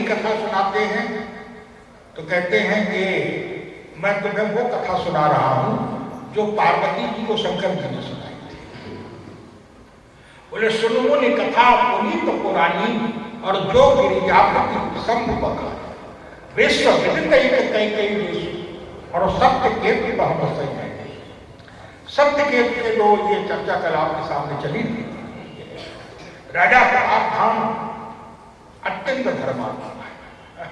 कथा सुनाते हैं तो कहते हैं कि मैं तुम्हें वो कथा सुना रहा हूं जो पार्वती जी को शंकर जी ने सुनाई थी। बोले सुनो मुनि कथा पुनीत पुरानी और जो गिरिजापति शंभु बखानी विश्व विदित कई और सत्य केतु बहुत सही है। सत्य केतु के दो ये चर्चा कल आपके सामने चली थी। राजा प्रताप धाम अत्यंत धर्मात्मा है।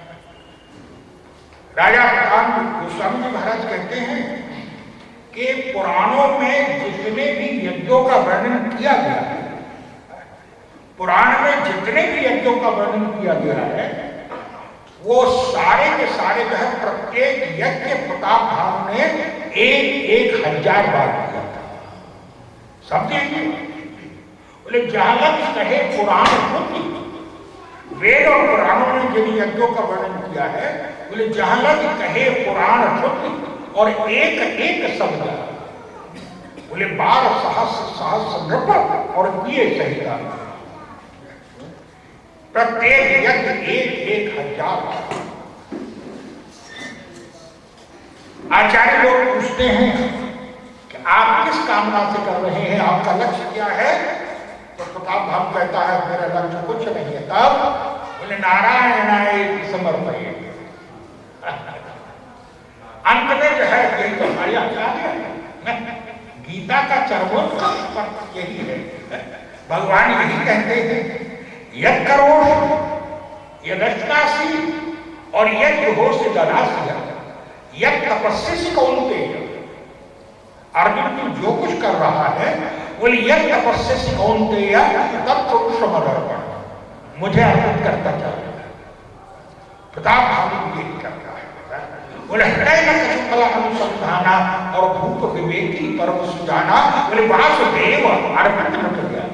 राजा प्रताप गोस्वामी जी महाराज कहते हैं कि पुराणों में जितने भी यज्ञों का वर्णन किया गया है, पुराण में जितने भी यज्ञों का वर्णन किया गया है वो सारे के सारे जो है प्रत्येक यज्ञ प्रताप धाम ने 1000 बार किया था। समझे? बोले जहां तक कहे पुराण होती वेद और पुराणों ने जिन यज्ञों का वर्णन किया है, बोले जहां तक कहे पुराण होती और एक एक शब्द बोले 12 सहस्र नृप और किए सहिता प्रत्येक यज्ञ 1000। आचार्य लोग पूछते हैं कि आप किस कामना से कर रहे हैं, आपका लक्ष्य क्या है? तो प्रताप धाम कहता है मेरा लक्ष्य कुछ नहीं है। तब बोले नारायणाय समर्पये। अंत में जो है यही तो हमारी आचार्य है। गीता का चरमोत्कर्ष यही है। भगवान यही कहते हैं यद करोड़ यदस्कासी और यद हो से ददासी यद तपस्या से कौनते। अर्जुन तू जो कुछ कर रहा है बोले यद तपस्या से कौनते तब तो समर्पण मुझे अर्पित करता चाहिए। प्रताप भावी यही करता है। बोले हृदय न कछु कला अनुसंधाना और भूप विवेकी परम सुजाना। बोले वासुदेव अर्पित न कर गया।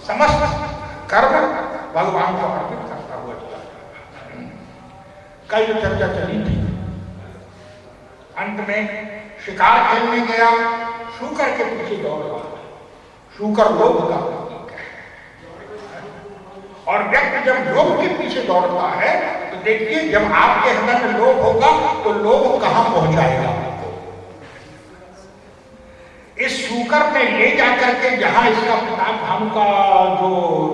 समस्त कर्म भगवान को अर्पित करता हुआ चला। कल जो चर्चा चली थी अंत में शिकार खेलने गया, शूकर के पीछे दौड़ रहा। शूकर लोभ का प्रतीक है और व्यक्ति जब लोभ के पीछे दौड़ता है तो देखिए जब आपके हृदय में लोभ होगा तो लोभ कहां पहुंचाएगा। इस शूकर ने ले जाकर के जहां इसका प्रताप धाम का जो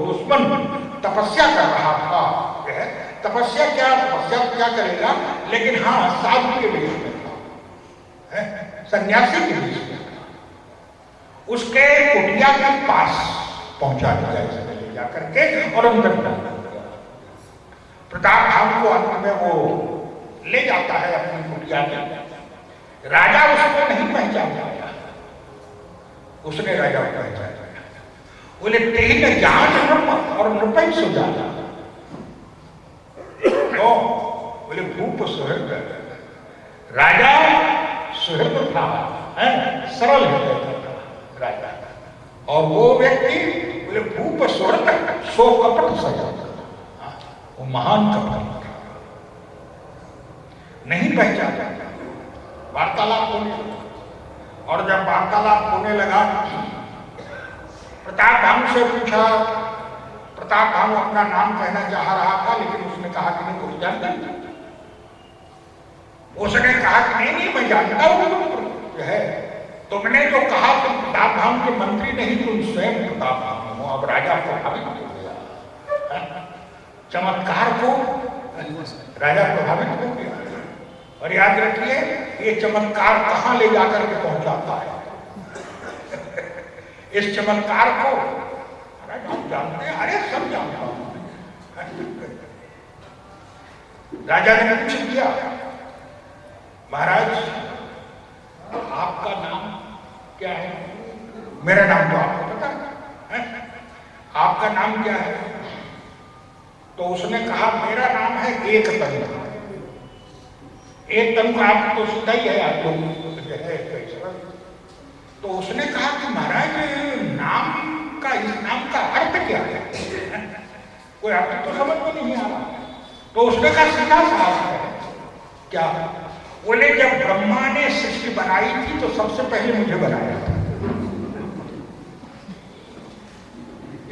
दुश्मन तपस्या कर रहा था, तपस्या क्या करेगा, लेकिन हाँ साधु के वेश में था, सन्यासी के वेश में था। उसके कुटिया के पास पहुंचा दिया इसने ले जाकर के और अंदर डाल दिया। प्रताप धाम को अंत में वो ले जाता है अपनी कुटिया में। राजा उसको नहीं पहचानता, उसने राजा को पहचाना। बोले तेही न जान नृप और नृपै सो जाना। बोले भूप सुहृद राजा सुहृद था, सरल हृदय था राजा। और वो व्यक्ति बोले भूप सुहृद सो कपट सजा, वो महान कपट था, नहीं पहचाना। वार्तालाप होने लगा और जब वार्तालाप होने लगा प्रताप धाम से पूछा। प्रताप धाम अपना नाम कहना चाह रहा था लेकिन उसने कहा कि नहीं कुछ जानता नहीं। उसने कहा कि नहीं मैं जानता हूं है, तुमने जो कहा तुम प्रताप धाम के मंत्री नहीं, तुम स्वयं प्रताप धाम हो। अब राजा प्रभावित हो गया, चमत्कार को राजा प्रभावित हो गया। और याद रखिए ये चमत्कार कहां ले जाकर के पहुंचाता है। इस चमत्कार को आप जानते हैं, अरे सब जानता हूं। राजा ने पूछ दिया महाराज आपका नाम क्या है? मेरा नाम तो आपको पता है, आपका नाम क्या है? तो उसने कहा मेरा नाम है एक तन। एक तन का आप तो सीधा ही है, आप लोग तो उसने कहा कि महाराज नाम का, इस नाम का अर्थ क्या है? कोई अर्थ तो समझ में नहीं आ रहा। तो उसने कहा सीधा सा अर्थ है। क्या? बोले जब ब्रह्मा ने सृष्टि बनाई थी तो सबसे पहले मुझे बनाया था।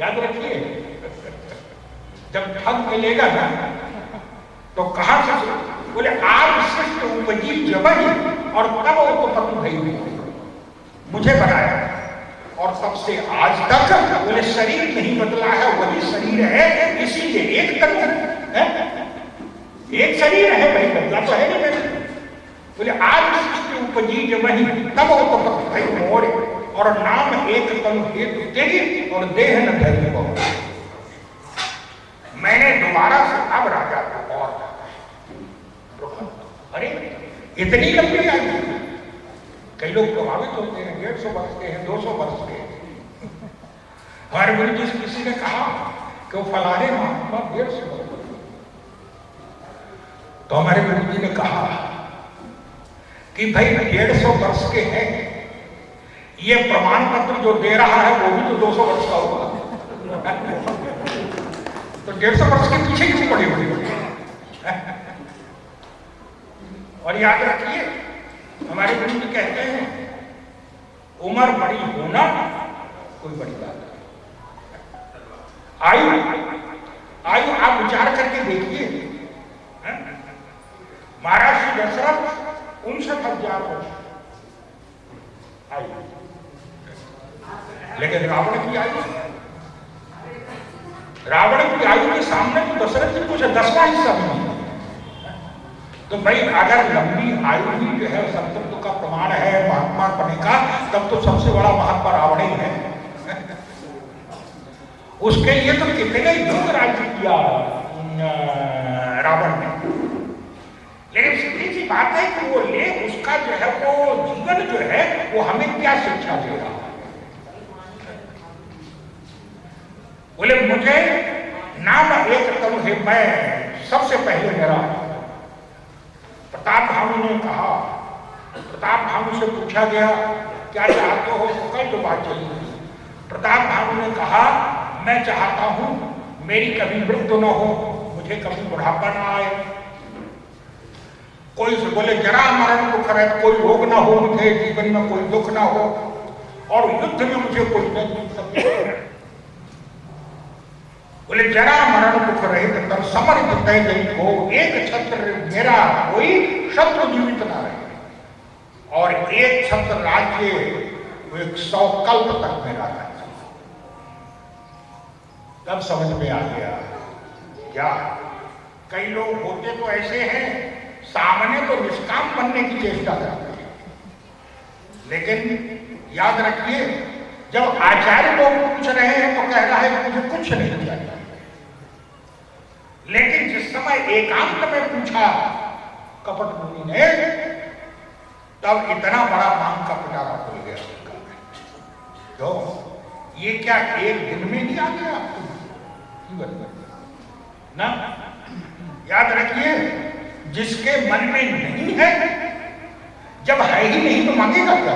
याद रखिए, जब फल मिलेगा ना तो कहां से? बोले आज सृष्टि उपजी जबही और तब उत्पत्ति भई मुझे बनाया, और तब से आज तक बोले शरीर नहीं बदला है, वही शरीर है, इसीलिए एक तत्व है, एक शरीर है भाई, बदला तो है नहीं मैंने। बोले आज सृष्टि उपजी जबही तब उत्पत्ति भई मोर, और नाम एक तनु हेतु तेरी और देह न धरी बहुत। मैंने दोबारा से अब राजा को और अरे इतनी लंबी आयु, कई लोग प्रभावित होते हैं, 150 वर्ष के हैं, 200 वर्ष के हैं। हमारे गुरु जी से किसी ने कहा कि वो फलाने महात्मा 150 वर्ष, तो हमारे गुरु जी ने कहा कि भाई 150 वर्ष के हैं, ये प्रमाण पत्र जो दे रहा है वो भी तो 200 वर्ष का होगा, तो 150 वर्ष के पीछे क्यों पड़े हुए? और याद रखिए हमारे गुरु जी कहते हैं उम्र बड़ी होना कोई बड़ी बात नहीं, आयु आयु आप विचार करके देखिए। महाराज श्री दशरथ 59,000 वर्ष आयु, लेकिन रावण की आयु के सामने तो दशरथ जी कुछ 10वां हिस्सा भी नहीं। तो भाई अगर लंबी आयु ही जो है सत्य का प्रमाण है महात्मा बनने का, तब तो सबसे बड़ा महात्मा रावण ही है। उसके लिए तो कितने युग राज्य किया रावण ने, लेकिन सीधी सी बात है कि वो ले उसका जो है वो जीवन जो है वो हमें क्या शिक्षा दे रहा है। बोले मुझे नाम एक तनु है, मैं सबसे पहले मेरा प्रताप भानु ने कहा, प्रताप भानु से पूछा गया क्या चाहते हो, तो कल जो बात चली, प्रताप भानु ने कहा मैं चाहता हूं मेरी कभी मृत्यु न हो, मुझे कभी बुढ़ापा ना आए, कोई से बोले जरा मरण दुख रहे, कोई रोग ना हो मुझे, जीवन में कोई दुख ना हो, और युद्ध में मुझे कोई नहीं जीत सके। बोले जरा मरण दुख रहे तर समर तय हो, एक छत्र मेरा कोई शत्रु जीवित ना रहे, और एक छत्र राज्य 100 कल्प तक मेरा रहे। तब समझ में आ गया क्या कई लोग होते तो ऐसे हैं, सामने तो निष्काम बनने की चेष्टा करते हैं, लेकिन याद रखिए जब आचार्य लोग पूछ रहे हैं तो कह रहा है कि मुझे कुछ नहीं चाहिए, लेकिन जिस समय एकांत में पूछा कपट मुनि ने, तब इतना बड़ा मांग का पिटारा खुल गया उसका। तो ये क्या एक दिन में नहीं आ गया ना? याद रखिए जिसके मन में नहीं है, जब है ही नहीं तो मांगेगा क्या?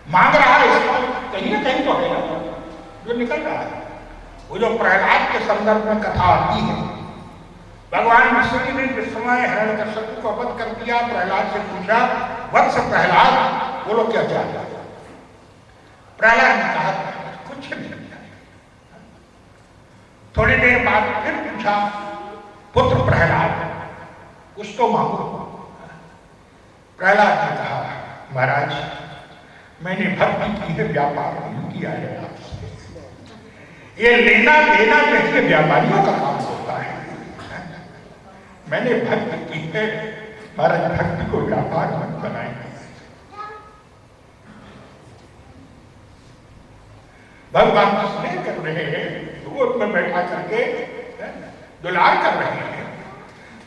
मांग रहा है इसका कहीं ना कहीं तो है ना जो निकल रहा है। वो जो प्रहलाद के संदर्भ में कथा आती है, भगवान विष्णु ने जिस समय हिरण्यकश्यप को वध कर दिया, प्रहलाद से पूछा वत्स प्रहलाद बोलो क्या चाहता है? प्रहलाद ने कहा कुछ नहीं। थोड़ी देर बाद फिर पूछा पुत्र प्रहलाद कुछ तो मांगो। प्रहलाद ने कहा महाराज मैंने भक्ति की है, व्यापार नहीं किया है आपसे, ये लेना देना जैसे व्यापारियों का काम होता है, मैंने भक्ति की है, महाराज भक्ति को व्यापार मत बनाएंगे। भगवान स्नेह कर रहे हैं, गोद में बैठा करके दुलार कर रहे हैं।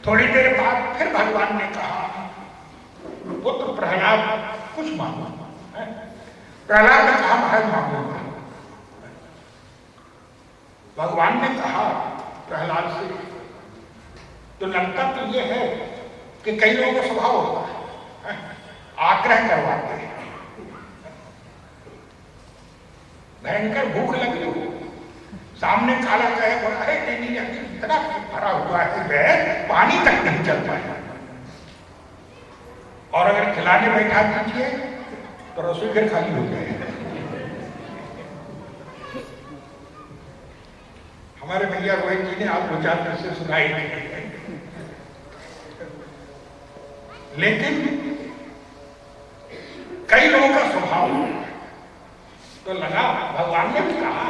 थोड़ी देर बाद फिर भगवान ने कहा पुत्र प्रहलाद कुछ मांगो। प्रहलाद ने कहा महाराज मांगो। भगवान ने कहा प्रहलाद से, तो लगता तो ये है कि कई लोगों का स्वभाव होता है आग्रह करवाते हैं, भयंकर भूख लगी हो, सामने काला कहे बोला है नहीं इतना भरा हुआ है पानी तक नहीं चल पाया, और अगर खिलाने बैठा दीजिए तो रसोई घर खाली हो जाए। हमारे भैया रोहित जी ने आप 2-4 किस्से सुनाई लेकिन कई लोगों का स्वभाव तो लगा, भगवान ने भी कहा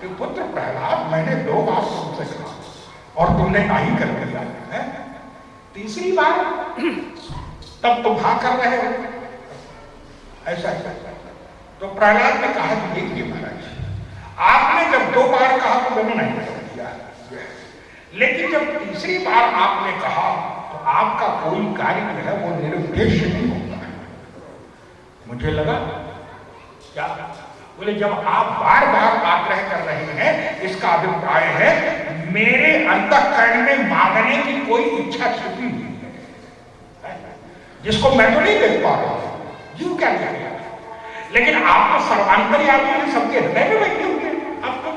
कि पुत्र प्रहलाद, मैंने 2 बार तुमसे कहा और तुमने नहीं कर दिया है, तीसरी बार तब तुम हाँ कर रहे हो, ऐसा तो प्रहलाद ने कहा कि देखिए महाराज, आपने जब 2 बार कहा तो मैंने नहीं कर दिया, लेकिन जब तीसरी बार आपने कहा तो आपका कोई कार्य जो है वो निरुद्देश्य नहीं होता है। मुझे लगा क्या बोले, जब आप बार बार आग्रह कर रहे हैं, इसका अभिप्राय है मेरे अंतःकरण में मांगने की कोई इच्छा छिपी हुई है, जिसको मैं तो नहीं देख पा रहा हूं, जीव क्या करेगा। लेकिन आप तो सर्वांतर्यामी हैं, सबके हृदय में बैठे हुए, आप तो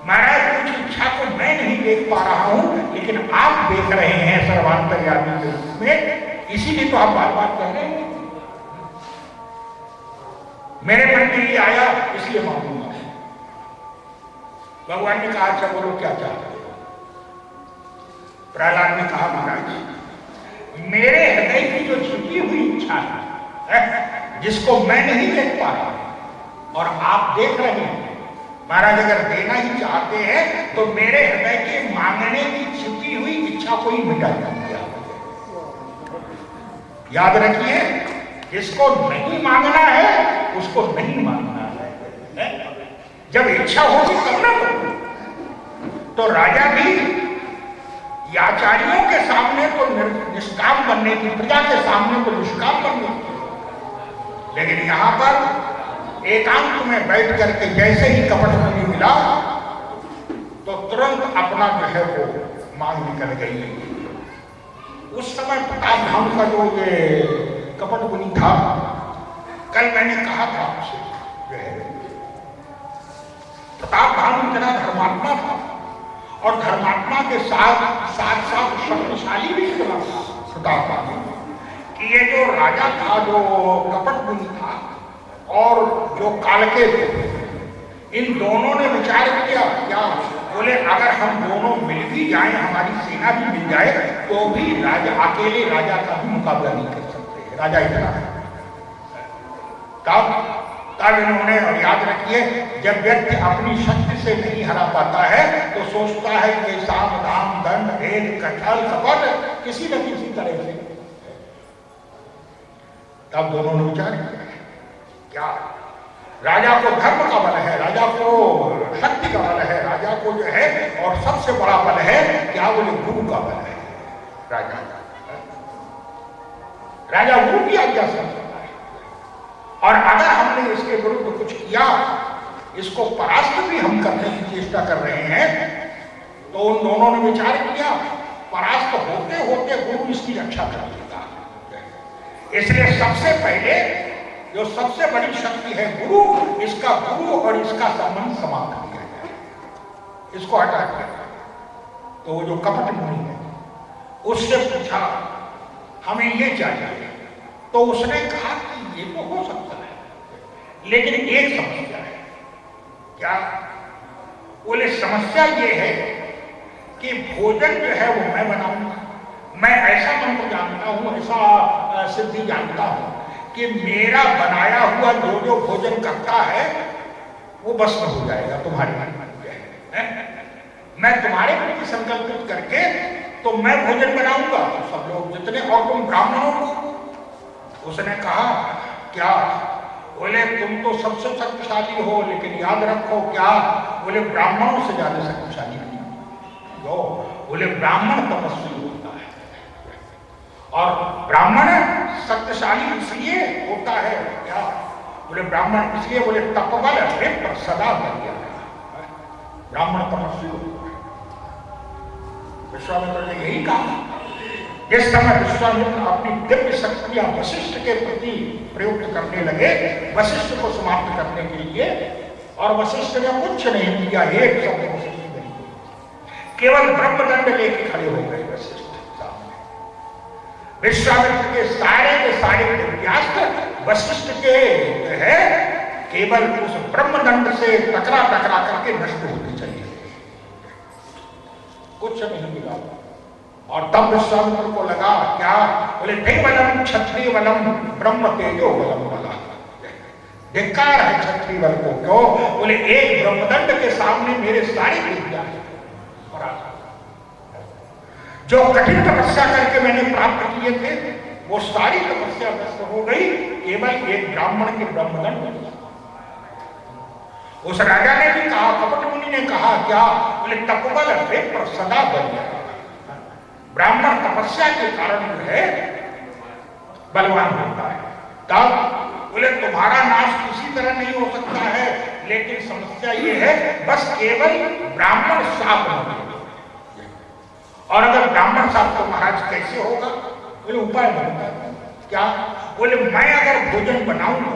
महाराज कुछ इच्छा को मैं नहीं देख पा रहा हूं, लेकिन आप देख रहे हैं सर्वांतर्यामी के रूप में, इसीलिए तो आप बार बार कह रहे हैं मेरे मन में ये आया इसलिए मांगूंगा। भगवान ने कहा अच्छा बोलो क्या चाहते हो। प्रहलाद ने कहा महाराज मेरे हृदय की जो छिपी हुई इच्छा है, जिसको मैं नहीं देख पा रहा और आप देख रहे हैं, महाराज अगर देना ही चाहते हैं तो मेरे हृदय के मांगने की छिपी हुई इच्छा को ही मिटा दीजिए। याद रखिए, जिसको नहीं मांगना है उसको नहीं मांगना है। जब इच्छा होगी तब ना करो। तो राजा भी आचार्यों के सामने तो निष्काम बनने की, प्रजा के सामने तो निष्काम बनने की, लेकिन यहां पर एकांत में बैठ करके जैसे ही कपट मुनि मिला तो तुरंत अपना जो है वो मांग निकल गई। उस समय प्रताप धाम का जो ये कपट मुनि था, कल मैंने कहा था आपसे, जो है प्रताप धाम इतना धर्मात्मा था और धर्मात्मा के साथ साथ साथ शक्तिशाली भी इतना था प्रताप धाम कि ये जो राजा था, जो कपट मुनि था और जो कालके थे, इन दोनों ने विचार किया क्या, बोले अगर हम दोनों मिल भी जाएं, हमारी सेना भी मिल जाए, तो भी राजा अकेले राजा का भी मुकाबला नहीं कर सकते, राजा इतना है। तब इन्होंने, और याद रखिए, जब व्यक्ति अपनी शक्ति से नहीं हरा पाता है तो सोचता है कि साम दाम दंड भेद कठल कपट किसी न किसी तरह से। तब दोनों ने विचार किया क्या, राजा को धर्म का बल है, राजा को शक्ति का बल है, राजा को जो है और सबसे बड़ा बल है क्या, बोले गुरु का बल है। राजा गुरु की आज्ञा से, और अगर हमने इसके विरुद्ध कुछ किया, इसको परास्त भी हम करने की चेष्टा कर रहे हैं, तो उन दोनों ने विचार किया परास्त होते होते गुरु इसकी रक्षा कर देगा। इसलिए सबसे पहले जो सबसे बड़ी शक्ति है गुरु, इसका गुरु और इसका संबंध समाप्त किया जाए, इसको हटा दिया। तो वो जो कपट मुनि है उससे पूछा हमें ये चाहिए, तो उसने कहा कि ये तो हो सकता है, लेकिन एक समस्या है। क्या, बोले समस्या ये है कि भोजन जो है वो मैं बनाऊंगा, मैं ऐसा मंत्र जानता हूं, ऐसा सिद्धि जानता हूं कि मेरा बनाया हुआ जो जो भोजन करता है वो भस्म हो जाएगा तुम्हारे मन में। मैं तुम्हारे प्रति संकल्पित करके तो मैं भोजन बनाऊंगा, तो सब लोग जितने, और तुम ब्राह्मणों को। उसने कहा क्या, बोले तुम तो सबसे शक्तिशाली हो, लेकिन याद रखो क्या, बोले ब्राह्मणों से ज्यादा शक्तिशाली नहीं हो। बोले ब्राह्मण तपस्वी होता है, और ब्राह्मण शक्तिशाली इसलिए होता है क्या, बोले ब्राह्मण इसलिए, बोले तपबल विप्र सदा बलिया, ब्राह्मण तपस्वी होता है। विश्वामित्र ने यही कहा। जिस समय विश्वामित्र अपनी दिव्य शक्तियां वशिष्ठ के प्रति प्रयुक्त करने लगे, वशिष्ठ को समाप्त करने के लिए, और वशिष्ठ ने कुछ नहीं किया, एक शब्द वशिष्ठ नहीं, केवल ब्रह्मदंड लेके खड़े हो गए वशिष्ठ सामने। विश्वामित्र के सारे दिव्यास्त्र वशिष्ठ के है केवल उस ब्रह्मदंड से टकरा टकरा करके नष्ट होते चले, कुछ नहीं मिला। और तब विश्वामित्र को लगा क्या, बोले देवबलम क्षत्रिय बलम ब्रह्म तेजो बलम बला। धिक्कार है क्षत्रिय बल को, क्यों? बोले एक ब्रह्मदंड के सामने मेरे सारी विद्या है। जो कठिन तपस्या करके मैंने प्राप्त किए थे वो सारी तपस्या नष्ट हो गई केवल एक ब्राह्मण के ब्रह्मदंड। उस राजा ने भी कहा, कपट मुनि ने कहा क्या, बोले तपबल विप्र सदा बल। ब्राह्मण तपस्या के कारण जो है बलवान होता है। तब बोले तुम्हारा नाश किसी तरह नहीं हो सकता है, लेकिन समस्या ये है बस केवल ब्राह्मण शाप न, और अगर ब्राह्मण साहब तो महाराज कैसे होगा? बोले उपाय बनता क्या? बोले मैं अगर भोजन बनाऊंगा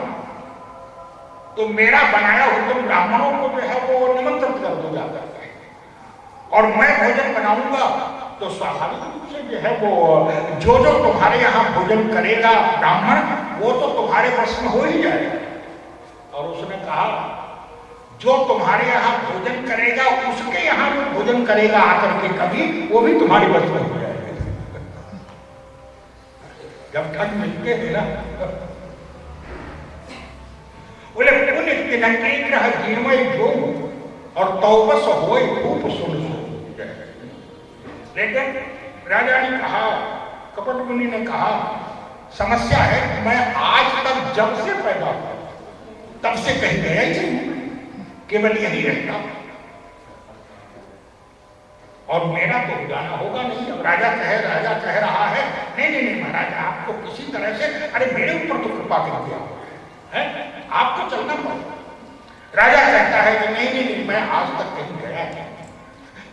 तो मेरा बनाया हुक्म ब्राह्मणों को जो है वो निमंत्रित कर दो जाकर के, और मैं भोजन बनाऊंगा तो स्वाभाविक रूप से जो है वो जो जो तुम्हारे यहाँ भोजन करेगा ब्राह्मण वो तो तुम्हारे वश में हो ही जाएगा। और उसने कहा जो तुम्हारे यहाँ भोजन करेगा उसके यहाँ जो भोजन करेगा आकर के कभी वो भी तुम्हारी वश में हो जाएगा। जब ठग मिलते हैं ना, बोले पुण्य ग्रह जीर्णमय जो और तौबस होए खूब सुन। लेकिन राजा ने कहा, कपट मुनि ने कहा समस्या है मैं आज तक जब से पैदा हुआ तब से कहीं गया ही नहीं, केवल यही रहता और मेरा तो जाना होगा नहीं। अब राजा कह रहा है नहीं महाराज आपको किसी तरह से, अरे मेरे ऊपर तो कृपा कर दिया है, आपको चलना पड़ेगा। राजा कहता है कि नहीं मैं आज तक कहीं गया नहीं,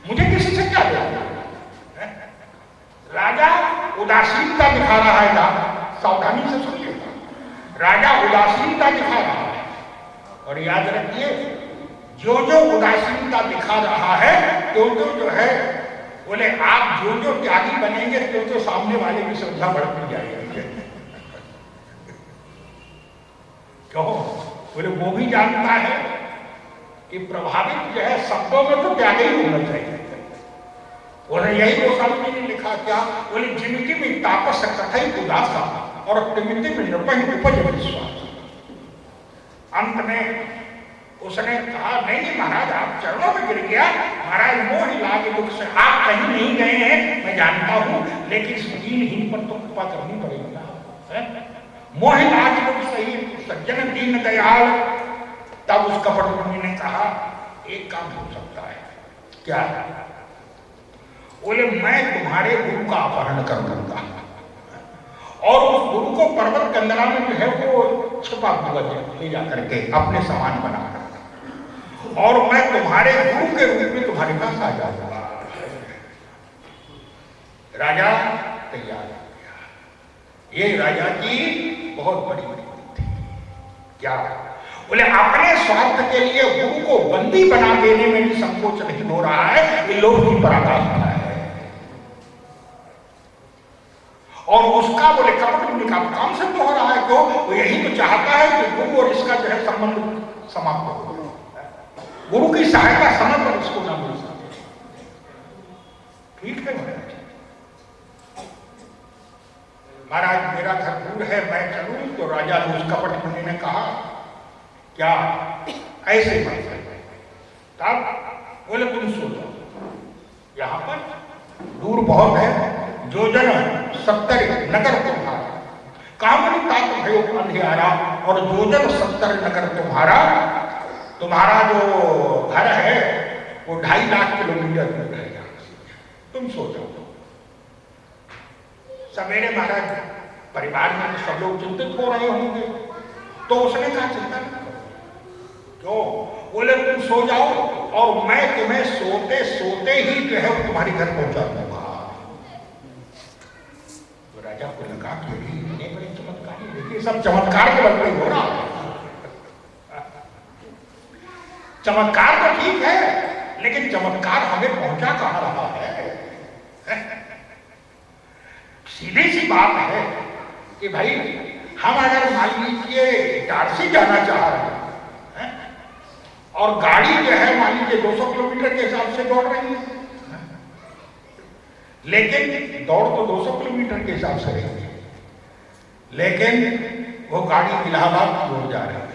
मुझे किसी से क्या लेना। राजा उदासीनता दिखा रहा है, सावधानी से सुनिएगा, राजा उदासीनता दिखा रहा है। और याद रखिए जो उदासीनता दिखा रहा है जो है बोले आप जो त्यागी बनेंगे तो सामने वाले की श्रद्धा बढ़ती जाएगी। क्यों? बोले वो भी जानता है कि प्रभावित जो है शब्दों में तो त्याग ही होना चाहिए। उन्हें यही गोस्वामी ने लिखा क्या, बोले जिमिति में तापस कथई उदासा और तिमिति में नृपहि उपज विश्वास। अंत में उसने कहा नहीं महाराज आप चरणों में गिर गया, महाराज मोह लागे दुख से आप कहीं नहीं गए हैं मैं जानता हूं, लेकिन इस दीनहीन पर तो कृपा करनी पड़ेगी ना। मोह लागे दुख सही सज्जन दीन दयाल। तब उस कपट मुनि ने कहा एक काम हो सकता है। क्या? बोले मैं तुम्हारे गुरु का अपहरण कर दूंगा और उस गुरु को पर्वत कंदरा में जो है वो छिपा दूंगा ले जाकर के अपने सामान बनाकर, और मैं तुम्हारे गुरु के रूप में तुम्हारे पास आ जाऊंगा। राजा तैयार हो गया। ये राजा की बहुत बड़ी थी। क्या? बोले अपने स्वार्थ के लिए गुरु को बंदी बना देने में भी संकोच नहीं हो रहा है, ये लोग की पराकाष्ठा है। और उसका बोले कपट मुनि का काम सिद्ध हो रहा है, क्यों? वो यही तो चाहता है कि गुरु और इसका जो है संबंध समाप्त हो, गुरु की सहायता समय पर इसको ना मिल सके। ठीक है महाराज मेरा घर दूर है मैं चलूं? तो राजा ने उस कपट मुनि ने कहा क्या ऐसे मत। तब बोले तुम सो जाओ, यहां पर दूर बहुत है, जो जन 70 नगर तुम्हारा, कामनी तात भयो अंधियारा, और जो जन 70 नगर तुम्हारा, तुम्हारा जो घर है वो 2.5 लाख किलोमीटर दूर है, तुम सो जाओ। सवेरे महाराज परिवार में सब लोग चिंतित हो रहे होंगे, तो उसने कहा चिंता नहीं करो। क्यों? बोले तुम सो जाओ और मैं तुम्हें सोते सोते ही जो है तुम्हारे घर पहुंचा दूंगा। तो राजा को लगा कि ये बड़े चमत्कार, देखिए सब चमत्कार के बल पे हो रहा है। चमत्कार तो ठीक है, लेकिन चमत्कार हमें पहुंचा कहां रहा है? सीधी सी बात है कि भाई हम अगर मान लीजिए इटारसी जाना चाह रहे हैं और गाड़ी जो है मान लीजिए 200 किलोमीटर के हिसाब से दौड़ रही है, लेकिन दौड़ तो 200 किलोमीटर के हिसाब से रही, लेकिन वो गाड़ी इलाहाबाद की ओर जा रही है।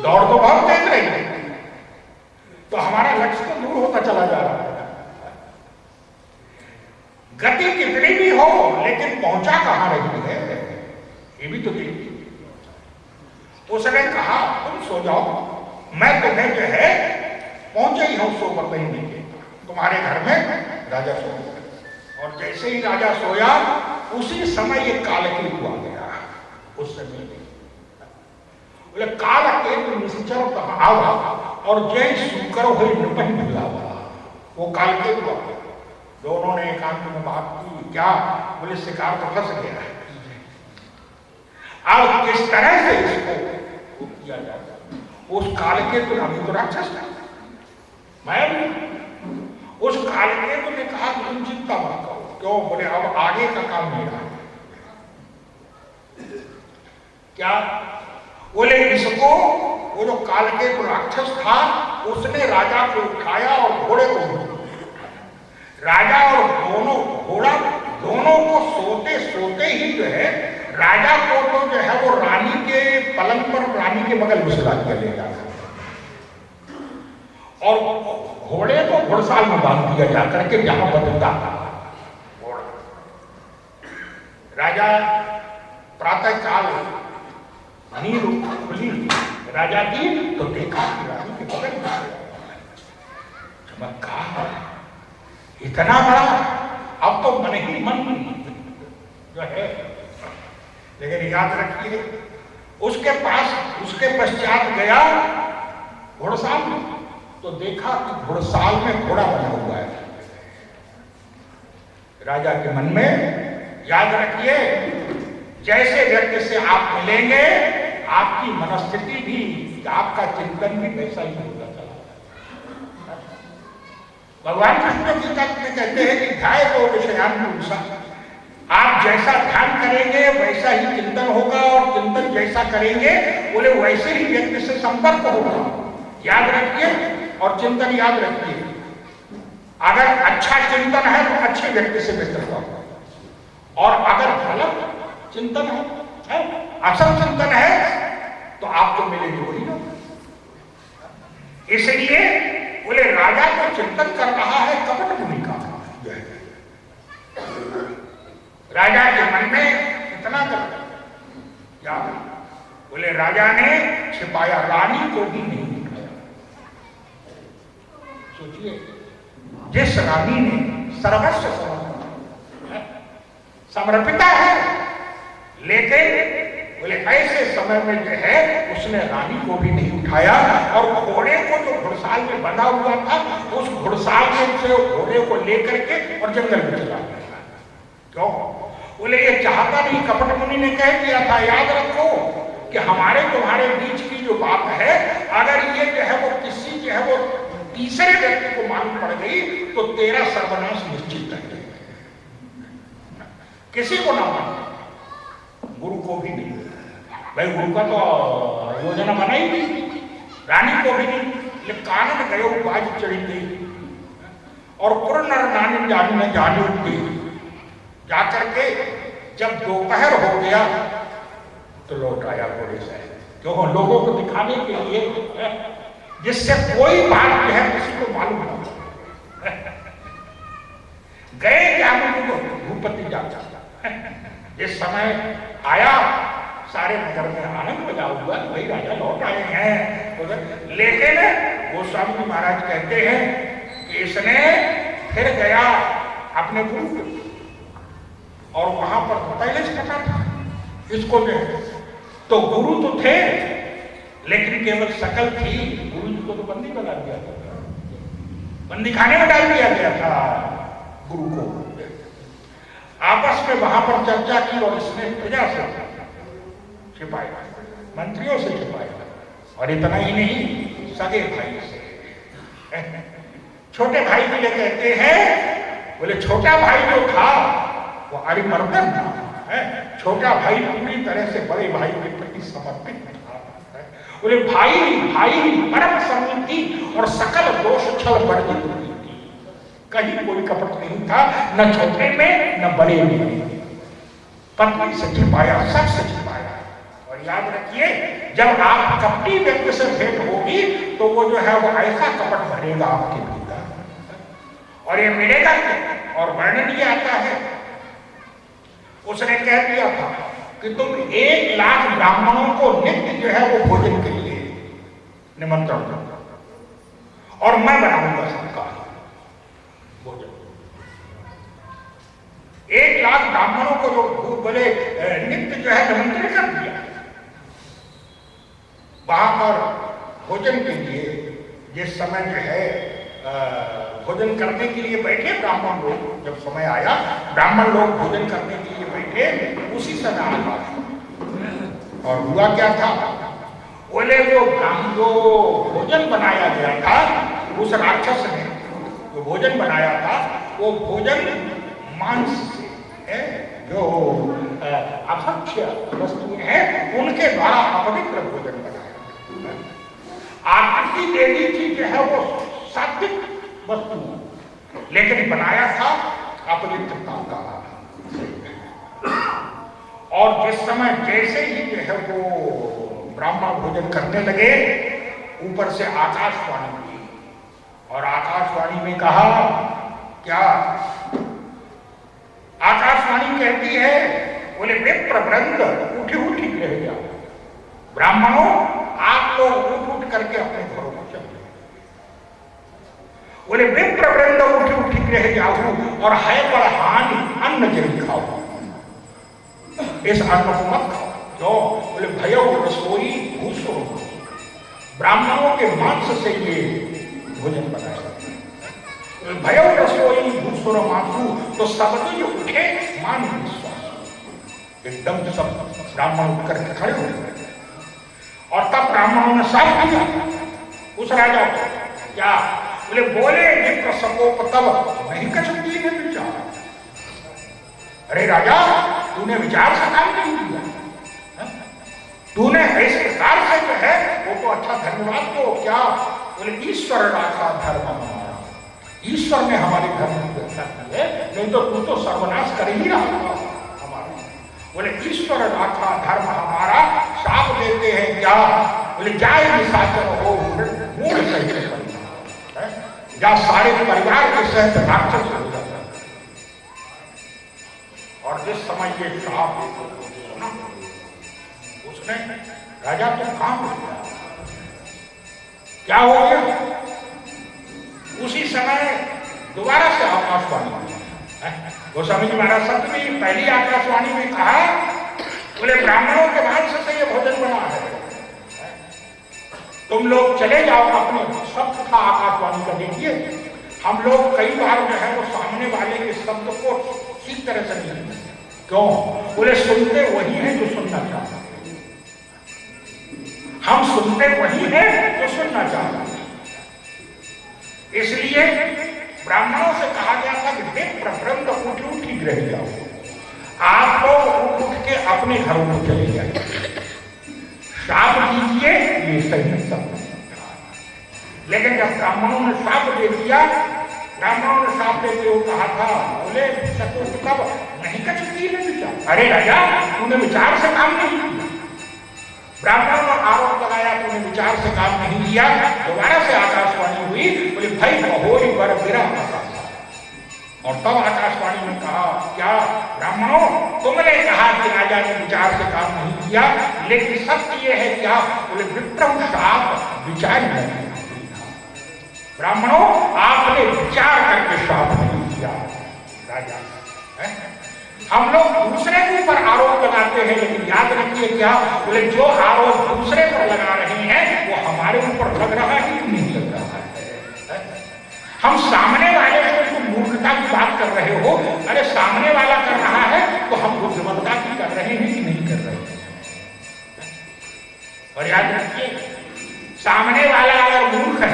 दौड़ तो बहुत तेज रही है, तो हमारा लक्ष्य तो दूर होता चला जा रहा है। गति कितनी भी हो, लेकिन पहुंचा कहां रही है, ये भी तो देखिए। उसने कहा तुम सो जाओ, मैं तुम्हें जो है पहुंचे ही हूं 100 महीने के तुम्हारे घर में राजा सो गया। और जैसे ही राजा सोया उसी समय ये कालकेतु आ गया। उस समय बोले कालकेतु निश्चर आवा और जय शुकर हुई नृपन मिलावा, वो कालकेतु आ गया। दोनों ने एकांत में बात की, क्या बोले शिकार तो फंस गया है, अब किस तरह से इसको किया जाता। उस कालकेतु अभी तो राक्षस था, मैं उस कालकेतु ने कहा कि तुम चिंता मत करो। क्यों? बोले अब आगे का काम मेरा है। क्या? बोले इसको, वो जो कालकेतु राक्षस था उसने राजा को उठाया और घोड़े को, राजा और घोड़ा दोनों को सोते सोते ही जो है राजा को तो जो है वो रानी के पलंग पर, रानी के बगल में सुला दिया ले जाकर, और घोड़े को घुड़साल में बांध दिया जाकर के जहां बदलता था घोड़ा। राजा प्रातः काल नींद खुली राजा की, तो देखा कि रानी के बगल में चमत्कार इतना बड़ा, अब तो मन ही मन जो है। लेकिन याद रखिए उसके पास, उसके पश्चात गया घुड़साल में, तो देखा कि घुड़साल में घोड़ा बना हुआ है। राजा के मन में, याद रखिए जैसे व्यक्ति से आप मिलेंगे आपकी मनस्थिति भी, आपका चिंतन भी वैसा ही होता चला। भगवान कृष्ण गीता में कहते हैं कि ध्याय को विषयानुसा, आप जैसा ध्यान करेंगे वैसा ही चिंतन होगा, और चिंतन जैसा करेंगे बोले वैसे ही व्यक्ति से संपर्क होगा। याद रखिए, और चिंतन याद रखिए, अगर अच्छा चिंतन है तो अच्छे व्यक्ति से मित्रता होगा, और अगर गलत चिंतन है, असल चिंतन है, तो आपको मिलेंगे वही ना। इसलिए बोले राजा तो चिंतन कर रहा है कपट मुनि का, राजा के मन में इतना कपट, क्या? बोले राजा ने छिपाया, रानी को भी नहीं दिखाया। सोचिए, जिस रानी ने सर्वस्व समर्पिता है, लेकिन बोले ऐसे समय में जो है उसने रानी को भी नहीं उठाया, और घोड़े को जो घुड़साल में बंधा हुआ था उस घुड़साल में से घोड़े को लेकर के और जंगल में चला गया। क्यों? बोले ये चाहता नहीं, कपट मुनि ने कह दिया था, याद रखो कि हमारे तुम्हारे बीच की जो बात है, अगर ये जो है वो किसी जो है वो तीसरे व्यक्ति को मालूम पड़ गई तो तेरा सर्वनाश निश्चित है। किसी को ना मानो, गुरु को भी नहीं, भाई गुरु का तो योजना बनाई थी, रानी को भी नहीं। ले कानन गयो बाज चढ़ी गई, और पूर्ण नानी जानी में जानी उठी। जाकर के जब दोपहर हो गया तो लौट आया घोड़े से, क्यों? लोगों को दिखाने के लिए, जिससे कोई बात जो है किसी को मालूम ना। गए क्या भूपति जाता, जिस समय आया सारे नगर में आनंद बजा हुआ, वही राजा लौट आए हैं। लेकिन गोस्वामी जी महाराज कहते हैं कि इसने फिर गया अपने गुरु को, और वहां पर पहले से पता था इसको ने, तो गुरु तो थे लेकिन केवल शकल थी। गुरु जी को तो बंदी बना दिया था, बंदी खाने में डाल दिया गया था गुरु को। आपस में वहां पर चर्चा की, और इसने प्रजा से छिपाया, मंत्रियों से छिपाया, और इतना ही नहीं सगे भाई से। छोटे भाई के लिए कहते हैं, बोले छोटा भाई जो था वो अरिमर्दन था, छोटा भाई पूरी तरह से बड़े भाई के प्रति समर्पित था। बोले भाई भाई परम समृद्धि और सकल दोष छल वर्जित हुई थी। कहीं कोई कपट नहीं था, न छोटे में न बड़े में। पत्नी से छिपाया, सबसे छिपाया। और याद रखिए, जब आप कपटी व्यक्ति से भेंट होगी तो वो जो है वो ऐसा कपट भरेगा आपके भीतर, और ये मिलेगा क्या। और वर्णन ये आता है, उसने कह दिया था कि तुम 1 लाख ब्राह्मणों को नित्य जो है वो भोजन के लिए निमंत्रण दो, और मैं बनाऊंगा सबका भोजन। 1 लाख ब्राह्मणों को जो बोले नित्य जो है निमंत्रण कर दिया, वहां पर भोजन के लिए जिस समय जो है भोजन करने के लिए बैठे ब्राह्मण लोग, जब समय आया ब्राह्मण लोग भोजन करने के लिए बैठे, उसी समय आकाश। और हुआ क्या था, बोले जो भोजन बनाया गया था, उस राक्षस ने जो भोजन बनाया था वो भोजन मांस से है, जो अभक्ष्य वस्तुएं हैं उनके द्वारा अपवित्र भोजन बनाया। आकृति दे दी थी जो है वो सात्विक वस्तु, लेकिन बनाया था अपवित्रता का। और जिस समय जैसे ही जो है वो ब्राह्मण भोजन करने लगे, ऊपर से आकाशवाणी हुई, और आकाशवाणी में कहा क्या, आकाशवाणी कहती है, बोले विप्रवृंद उठी उठी रह गया, ब्राह्मणों आप लोग उठ उठ करके अपने घरों को चले। बोले विप्रवृंद उठी उठी रह जाओ, और है बड़ हानि अन्न जल खाओ, इस अन्न को मत खाओ। जो बोले भयो रसोई भूसो, ब्राह्मणों के मांस से ये भोजन बनाया, भयो रसोई भूसुर मांसू, तो सब जो उठे मान विश्वास, एकदम सब ब्राह्मण उठ करके खड़े हो गए। और तब ब्राह्मणों ने साफ किया उस राजा को, क्या बोले मित्र सकोप तब नहीं कर सकती है विचार। अरे राजा, तूने विचार से काम नहीं किया, तूने ऐसे प्रकार से जो है वो तो अच्छा धन्यवाद। तो क्या बोले ईश्वर राखा धर्म हमारा, ईश्वर ने हमारे धर्म की रक्षा की है, नहीं तो तू तो सर्वनाश कर ही रहा था हमारा। बोले ईश्वर राखा धर्म हमारा, शाप देते हैं क्या, बोले जाए निशाचर हो मूल सहित, या सारे परिवार के सहित राक्षस हो जाता है। और जिस समय ये शाप सुना, उसने राजा तो काम हो गया, क्या हो गया, उसी समय दोबारा से आकाशवाणी गोस्वामी जी महाराज संत ने पहली आकाशवाणी में कहा, बोले ब्राह्मणों के मांस से ये भोजन बना है, तुम लोग चले जाओ अपने। शब्द था आकाशवाणी का, देखिए हम लोग कई बार जो है वो सामने वाले के शब्द को ठीक तरह से नहीं, क्यों, बोले सुनते वही है जो सुनना चाहते, हम सुनते वही है जो सुनना चाहते। इसलिए ब्राह्मणों से कहा गया था कि विप्रवृंद उठ उठी रह जाओ, आप लोग उठ उठ के अपने घरों को चले जाए, शाप दीजिए ये सही सब। लेकिन जब ब्राह्मणों ने शाप दे दिया, ब्राह्मणों ने शाप देते हुए कहा था, बोले तब नहीं कर सकती है विचार। अरे राजा, तूने विचार से काम नहीं किया, ब्राह्मणों ने आरोप लगाया तूने विचार से काम नहीं किया। दोबारा से आकाशवाणी हुई, बोले भाई बहोरी बर गिरा, और तब आकाशवाणी में कहा, क्या ब्राह्मणों, तुमने कहा कि राजा ने विचार से काम नहीं किया, लेकिन सत्य ये है क्या, बोले विक्रम शाप विचार नहीं, ब्राह्मणों आपने विचार करके शाप नहीं किया। राजा हम लोग दूसरे के ऊपर आरोप लगाते हैं, लेकिन याद रखिए क्या, बोले जो आरोप दूसरे पर लगा रहे हैं वो हमारे ऊपर लग रहा है कि नहीं लग रहा है। हम सामने वाले से तो मूर्खता की बात कर रहे हो, अरे सामने वाला कर रहा है तो हम बुद्धिमत्ता की कर रहे हैं कि नहीं कर रहे हैं। और याद रखिए, सामने वाला अगर मूर्ख है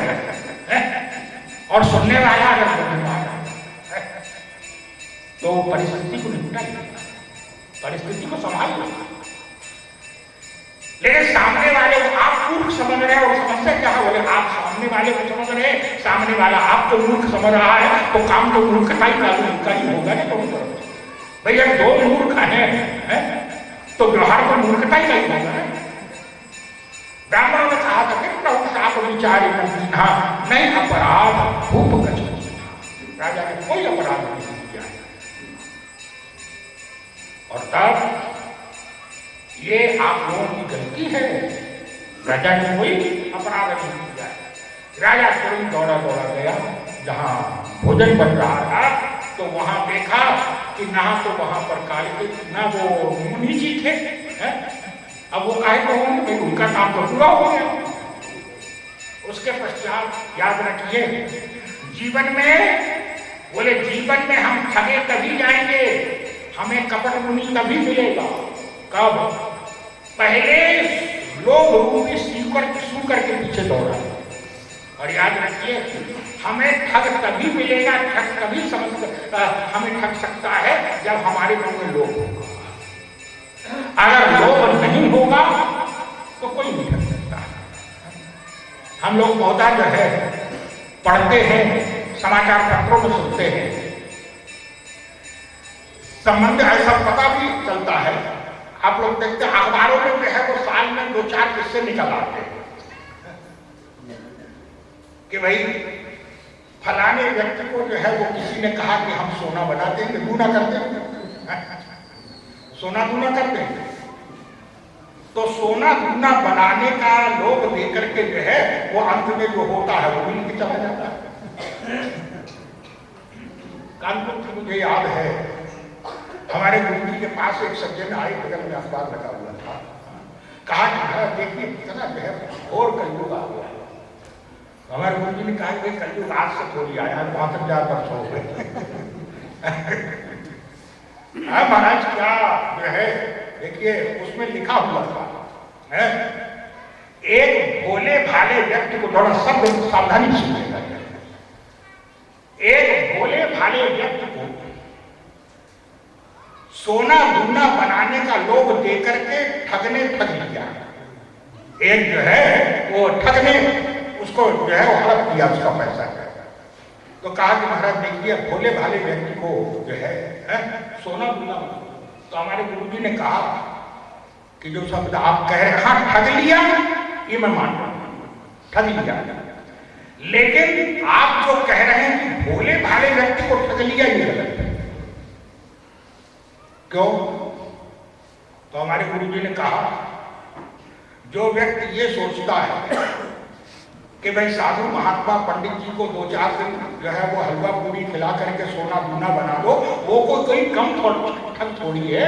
और सुनने वाला अगर बुद्धिमान है तो परिस्थिति को निपटा, परिस्थिति को संभाल लो। लेकिन सामने वाले को आप मूर्ख समझ रहे हैं और समस्या क्या है, बोले आप सामने वाले को समझ रहे हैं, सामने वाला आपको मूर्ख समझ रहा है, तो काम तो मूर्खता ही होगा ना। तुम भैया दो मूर्ख हैं, तो व्यवहार तो मूर्खता ही नहीं होगा ना। ब्राह्मणों ने कहा था कि आप विचार नहीं अपराध भूप गच, राजा ने कोई अपराध नहीं किया। और तब ये आप लोगों की गलती है, राजा ने कोई अपराध नहीं किया। राजा तुरंत दौड़ा गया जहां भोजन बन रहा था, तो वहां देखा कि ना तो वहां पर काली ना वो मुनि जी थे, अब वो काहे को होंगे, उनका काम तो पूरा हो गया। उसके पश्चात याद रखिए, जीवन में बोले जीवन में हम ठगे तभी जाएंगे, हमें कपट मुनि तभी मिलेगा। कब? पहले लोग रूपी सूकर के पीछे दौड़ा। और याद रखिए, हमें ठग तभी मिलेगा, ठग तभी हमें ठग सकता है जब हमारे मन में लोभ होगा। अगर लोभ नहीं होगा तो कोई नहीं ठग सकता। हम लोग पौधा जो है पढ़ते हैं, समाचार पत्रों में सुनते हैं, संबंध ऐसा पता भी चलता है। आप लोग देखते हैं अखबारों में जो है वो साल में 2-4 किस्से निकल आते हैं कि भाई फलाने व्यक्ति को जो है वो किसी ने कहा कि हम सोना बना देंगे, दूना कर देंगे, सोना दूना कर देंगे। तो सोना दूना बनाने का लोग देकर के जो है वो अंत में जो होता है वो मिल के चला जाता है। कानपुर से मुझे याद है, हमारे गुरु जी के पास एक सज्जन आए, बगल में अखबार लगा हुआ था, कहा कि देखिए कितना जो है और कलयुग आ गया। हमारे गुरु जी ने कहा कि कलयुग आज से थोड़ी आया, 52,000 वर्ष हो गए। महाराज क्या जो है देखिए उसमें लिखा हुआ था, एक भोले भाले व्यक्ति को, थोड़ा शब्द सावधानी सुनिएगा, एक भोले भाले व्यक्ति को सोना दूना बनाने का लोभ देकर के ठगने ठग लिया। एक जो है वो ठगने उसको जो है वो हड़प किया उसका पैसा। तो कहा कि महाराज देखिए भोले भाले व्यक्ति को जो है सोना दूना। तो हमारे गुरुजी ने कहा कि जो शब्द आप कह रहे हैं ठग लिया, ये मैं मान रहा हूं, ठग लिया, लेकिन आप जो कह रहे हैं कि भोले भाले व्यक्ति को ठग लिया, ये गलत है। क्यों? तो हमारे गुरुजी ने कहा जो व्यक्ति ये सोचता है कि भाई साधु महात्मा पंडित जी को 2-4 दिन जो है वो हलवा पूरी खिला करके सोना दूना बना दो, वो कोई कम ठग थोड़ी है,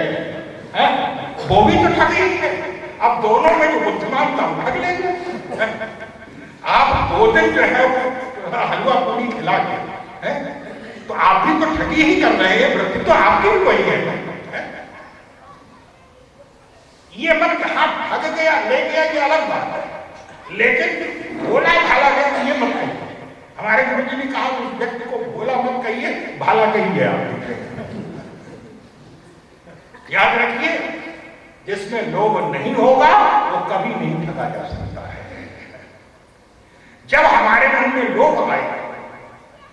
वो भी तो ठग ही है। अब दोनों में जो बुद्धिमान था ठग लेंगे। आप 2 दिन जो है हलवा पूरी खिला के तो आप भी तो ठगी ही कर रहे हैं, वृत्ति तो आपकी भी वही है। ये मन कहा ठग गया ले गया ये अलग बात है, लेकिन भोला भाला व्यक्ति ये मत कहिए। हमारे गुरु जी ने कहा उस व्यक्ति को भोला मत कहिए, भाला कहिए। आप याद रखिए, जिसमें लोभ नहीं होगा वो कभी नहीं ठगा जा सकता है। जब हमारे मन में लोभ आए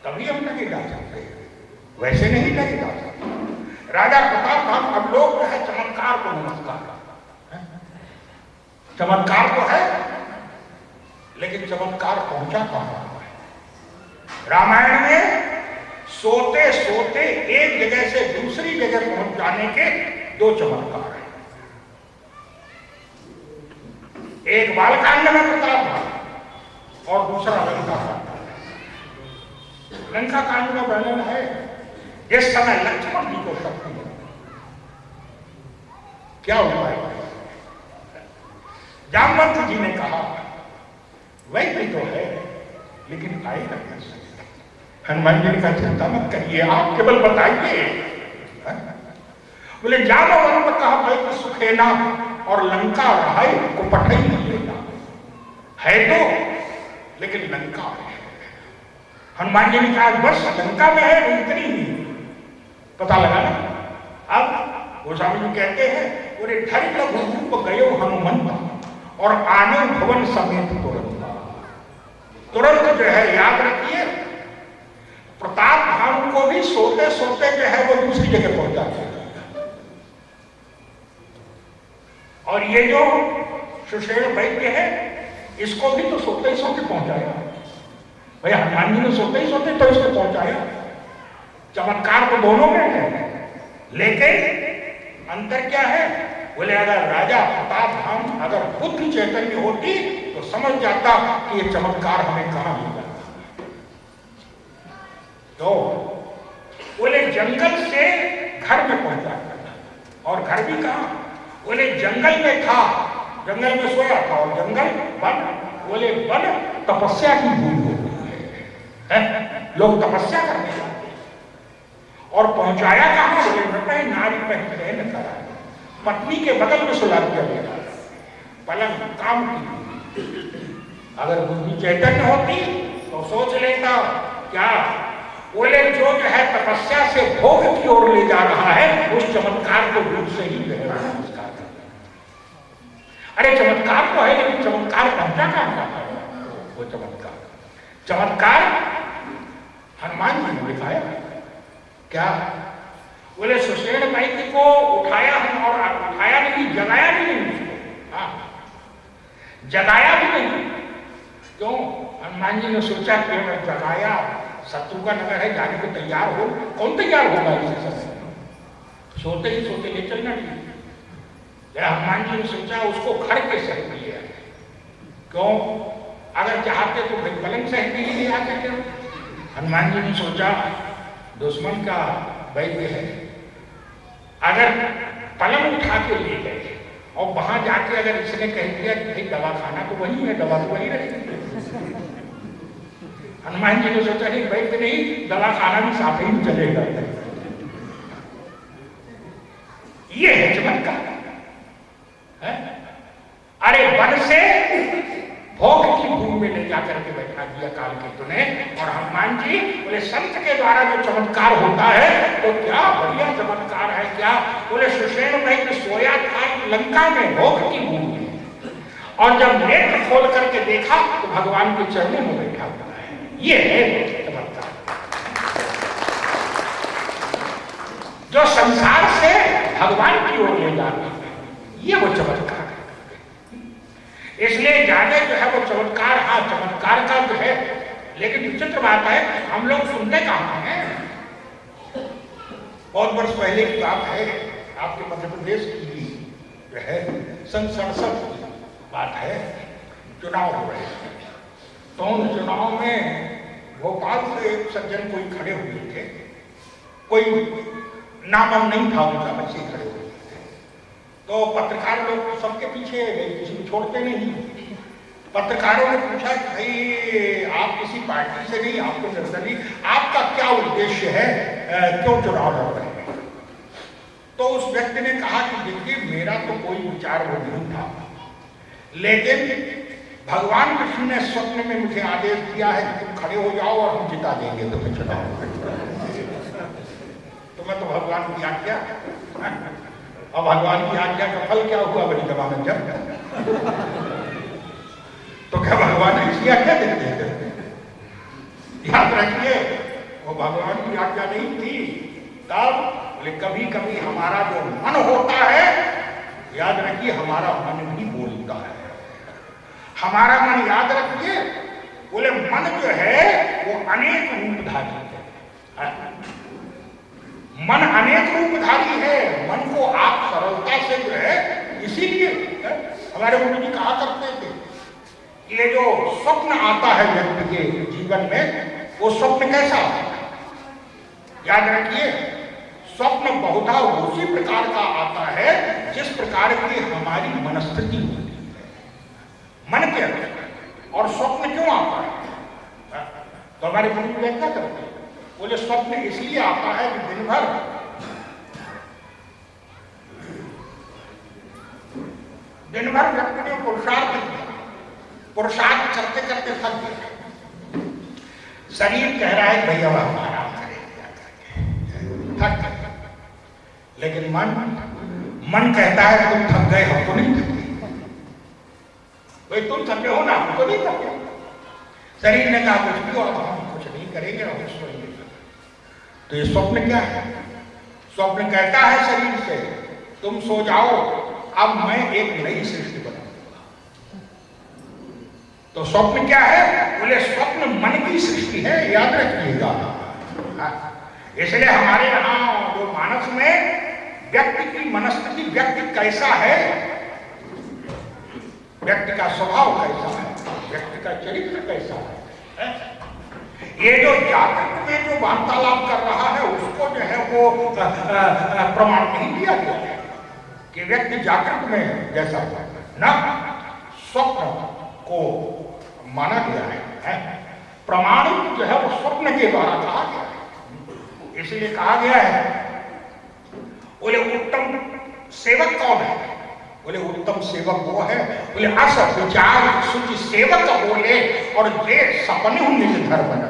तभी हम ठगे जा सकते हैं, वैसे नहीं ठगे जा सकते। राजा प्रताप अब लोग जो है चमत्कार को नमस्कार, चमत्कार तो है लेकिन चमत्कार पहुंचा कहां है? रामायण में सोते सोते एक जगह से दूसरी जगह पहुंच जाने के 2 चमत्कार हैं। एक बालकांड में प्रताप था और दूसरा लंका कांड। लंका कांड में वर्णन है इस समय लक्ष्मण जी को शक्ति है, क्या हुआ है? जामवंत जी ने कहा वही भी तो है लेकिन आए नहीं सकते। हनुमान जी ने कहा चिंता मत करिए, आप केवल बताइए। बोले जामवंत कहा भाई कि सुखेना और लंका रहा को पठाई लेना है तो, लेकिन लंका है। हनुमान जी ने कहा बस लंका में है, इतनी नहीं पता लगा ना। अब गोस्वामी जी कहते हैं बोले ढरी लघु रूप गयो हनुमंत और आने भवन समेत तुरंत। तुरंत जो है याद रखिए, प्रताप भानु को भी सोते सोते जो है वो दूसरी जगह पहुंचा दिया। और ये जो सुषेण वैद्य है, इसको भी तो सोते ही सोते पहुंचाया भाई। हनुमान जी ने सोते ही सोते तो इसको पहुंचाया। चमत्कार तो दोनों में है, लेकिन अंतर क्या है? बोले अगर राजा प्रताप भानु अगर बुद्धि चैतन्य होती तो समझ जाता कि ये चमत्कार हमें कहां मिला। तो बोले जंगल से घर में पहुंचा, और घर भी कहां? बोले जंगल में था, जंगल में सोया था, और जंगल वन। बोले वन तपस्या की भूमि होती है, लोग तपस्या करने जाते हैं। और पहुंचाया कहां? बोले नटय नारी पहन करा, पत्नी के बगल में सुला दिया गया, पलंग काम की। अगर बुद्धि चैतन्य होती तो सोच लेता क्या? बोले जो है तपस्या से भोग की ओर ले जा रहा है, उस चमत्कार को रूप से ही नमस्कार कर। अरे चमत्कार तो है, लेकिन चमत्कार पहुंचा कहां है? वो चमत्कार हनुमान जी ने दिखाया। क्या? बोले सुषेण वैद्य को उठाया हम, और उठाया नहीं, जगाया भी नहीं उसको। हाँ, जगाया भी नहीं। क्यों? हनुमान जी ने सोचा कि अगर जगाया, शत्रु का नगर है, जाने को तैयार हो। कौन तैयार होगा इस समय? सोते ही सोते ले चलना चाहिए। हनुमान जी ने सोचा उसको घर के सहित लिया। क्यों? अगर चाहते तो भाई पलंग सहित ही ले आते थे। हनुमान जी ने सोचा दुश्मन का वैद्य है, अगर पलंग उठा के ले गए और वहां जाके अगर इसने कह दिया कि भाई दवा खाना तो वही है, दवा तो वही रहेगी। हनुमान जी ने सोचा नहीं, वैद्य नहीं, दवा खाना भी साथ ही चलेगा। ये है चमत्कार। अरे वन से भोग की भूमि में ले जाकर के बैठा दिया काल केतु ने। और हनुमान जी बोले संत के द्वारा जो चमत्कार होता है तो क्या बढ़िया चमत्कार है। क्या? बोले सुषेण वैद्य सोया था लंका में भोग की भूमि में, और जब नेत्र खोल करके देखा तो भगवान के चरणों में बैठा हुआ है। ये है चमत्कार, जो संसार से भगवान की ओर ले जाना है। ये वो चमत्कार है। इसलिए जाने जो है वो चमत्कार, हाँ चमत्कार का जो है, लेकिन विचित्र बात है हम लोग सुनते कहां हैं। बहुत वर्ष पहले की बात है, आपके मध्य प्रदेश की जो है सन 67 की बात है। चुनाव हो रहे थे, तो उन चुनाव में भोपाल से एक सज्जन कोई खड़े हुए थे, कोई नाम नहीं था उनका, बच्चे खड़े हुए थे। तो पत्रकार लोग सबके पीछे, किसी को छोड़ते नहीं। पत्रकारों ने पूछा कि भाई आप किसी पार्टी से नहीं, आपको निर्दलीय, आपका क्या उद्देश्य है, क्यों चुनाव लड़ रहे हैं? तो उस व्यक्ति ने कहा कि देखिए मेरा तो कोई विचार वो नहीं था, लेकिन भगवान कृष्ण ने स्वप्न में मुझे आदेश दिया है कि तुम खड़े हो जाओ और हम जिता देंगे तुम्हें चुनाव। तो मैं तो भगवान की आज्ञा, और भगवान की आज्ञा का फल क्या हुआ बड़ी जमानत जब। तो क्या भगवान ऐसी आज्ञा देते हैं? याद रखिए वो भगवान की आज्ञा नहीं थी। तब बोले कभी कभी हमारा जो मन होता है, याद रखिए हमारा मन भी बोलता है। हमारा मन, याद रखिए, बोले मन जो है वो अनेक रूपधारी है। मन अनेक रूपधारी है। मन को आप सरलता से जो है, इसीलिए हमारे गुरु जी कहा करते थे, ये जो स्वप्न आता है व्यक्ति के जीवन में, वो स्वप्न कैसा आता है? याद रखिए स्वप्न बहुधा उसी प्रकार का आता है जिस प्रकार की हमारी मनस्थिति होती है, मन के अंदर। और स्वप्न क्यों आता है? तो हमारे गुरु व्याख्या करते हैं, बोले स्वप्न इसलिए आता है कि दिन भर व्यक्ति ने पुरुषार्थ किया, पुरुषार्थ करते करते थक गया, शरीर कह रहा है भैया अब आराम करें, थक गए। लेकिन मन कहता है तुम थक गए, हम तो नहीं थके। भाई तुम थके हो ना, हम तो नहीं थके। शरीर ने कहा कुछ भी, अब हम कुछ नहीं करेंगे, हम सोएंगे। तो ये स्वप्न क्या है? स्वप्न कहता है शरीर से तुम सो जाओ, अब मैं एक नई सृष्टि बनाऊंगा। तो स्वप्न क्या है? बोले स्वप्न मन की सृष्टि है, याद रखिएगा। इसलिए हमारे यहां जो मानस में व्यक्ति की मनस्थिति, व्यक्ति कैसा है, व्यक्ति का स्वभाव कैसा है, व्यक्ति का चरित्र कैसा है, ये जो जागृत में जो वार्तालाप कर रहा है उसको जो है वो प्रमाण नहीं दिया गया है कि व्यक्ति जागृत में जैसा न स्वप्न को माना गया है। प्रमाणित जो है वो स्वप्न के द्वारा कहा गया है। इसलिए कहा गया है, बोले उत्तम सेवक कौन है? बोले उत्तम सेवक वो है, बोले अस विचार सुचि सेवक बोले और ये सपने निज घर बना।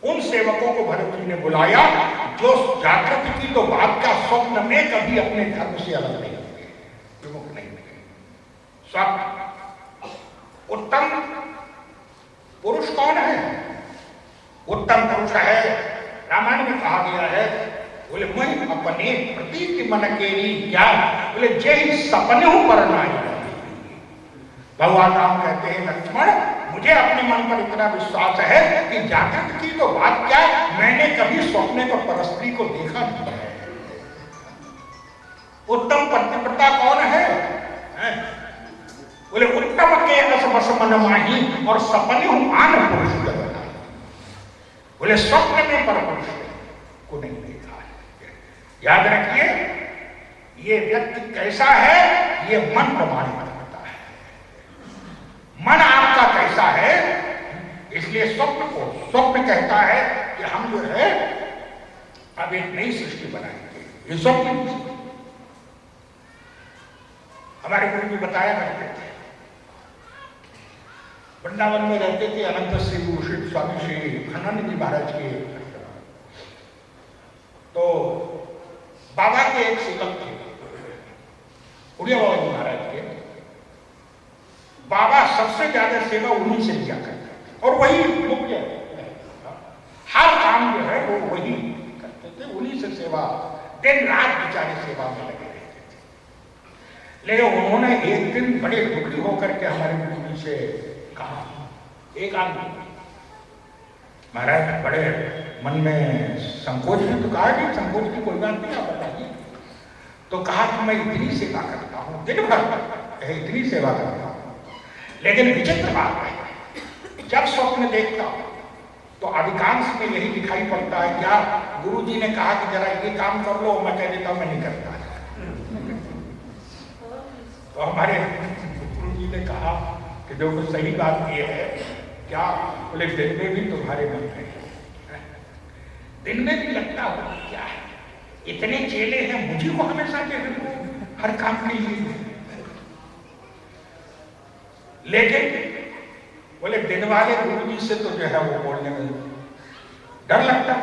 उन सेवकों को भरत जी ने बुलाया जो जागृत की तो बात का स्वप्न में कभी अपने धर्म से अलग नहीं हुए, विमुख नहीं हुए। स्वप्न उत्तम पुरुष कौन है? उत्तम पुरुष है, रामायण में कहा गया है, बोले मैं अपने प्रतीक मन केरी क्या, बोले जय सपने हूं पर नाई। भगवान राम कहते हैं लक्ष्मण मुझे अपने मन पर इतना विश्वास है कि जागृत की तो बात क्या, मैंने कभी स्वप्ने पर परस्त्री को देखा नहीं है। उत्तम पतिव्रता कौन है? बोले उत्तम के असमस मन माही और सपने हूं आन पुरुष जगत। बोले स्वप्न में पर पुरुष को नहीं देखा है। याद रखिए ये व्यक्ति कैसा है, ये मन प्रमाणित करता है। मन आपका कैसा है, इसलिए स्वप्न को स्वप्न कहता है कि हम जो है अब एक नई सृष्टि बनाएंगे। ये स्वप्न हमारे गुरु जी बताया करते थे, वृंदावन में रहते थे अनंत श्री भूषित स्वामी श्री आनंद जी महाराज के। तो बाबा के एक सेवक थे उड़िया बाबा जी महाराज के। बाबा सबसे ज्यादा सेवा उन्हीं से लिया करते और वही मुख्य, हर काम जो है वो वही करते थे, उन्हीं से सेवा, दिन रात बेचारे सेवा में लगे रहते थे। लेकिन उन्होंने एक दिन बड़े दुखी होकर के हमारे गुरु जी से कहा, एक आदमी महाराज बड़े मन में संकोच में, तो कहा कि संकोच की कोई बात नहीं, आप बताइए। तो कहा कि मैं इतनी सेवा करता हूँ, दिन भर इतनी सेवा करता हूँ, लेकिन विचित्र बात है जब स्वप्न देखता हूँ तो अधिकांश में यही दिखाई पड़ता है, क्या गुरु जी ने कहा कि जरा ये काम कर लो, मैं कह देता हूँ मैं नहीं करता। तो हमारे गुरु जी ने कहा कि देखो सही बात ये है, क्या? बोले दिन में भी तुम्हारे मन में, दिन में भी लगता हो क्या है, इतने चेले हैं मुझे को हमेशा कहते हर काम के लिए। लेकिन बोले दिन वाले गुरु जी से तो जो है वो बोलने में डर लगता,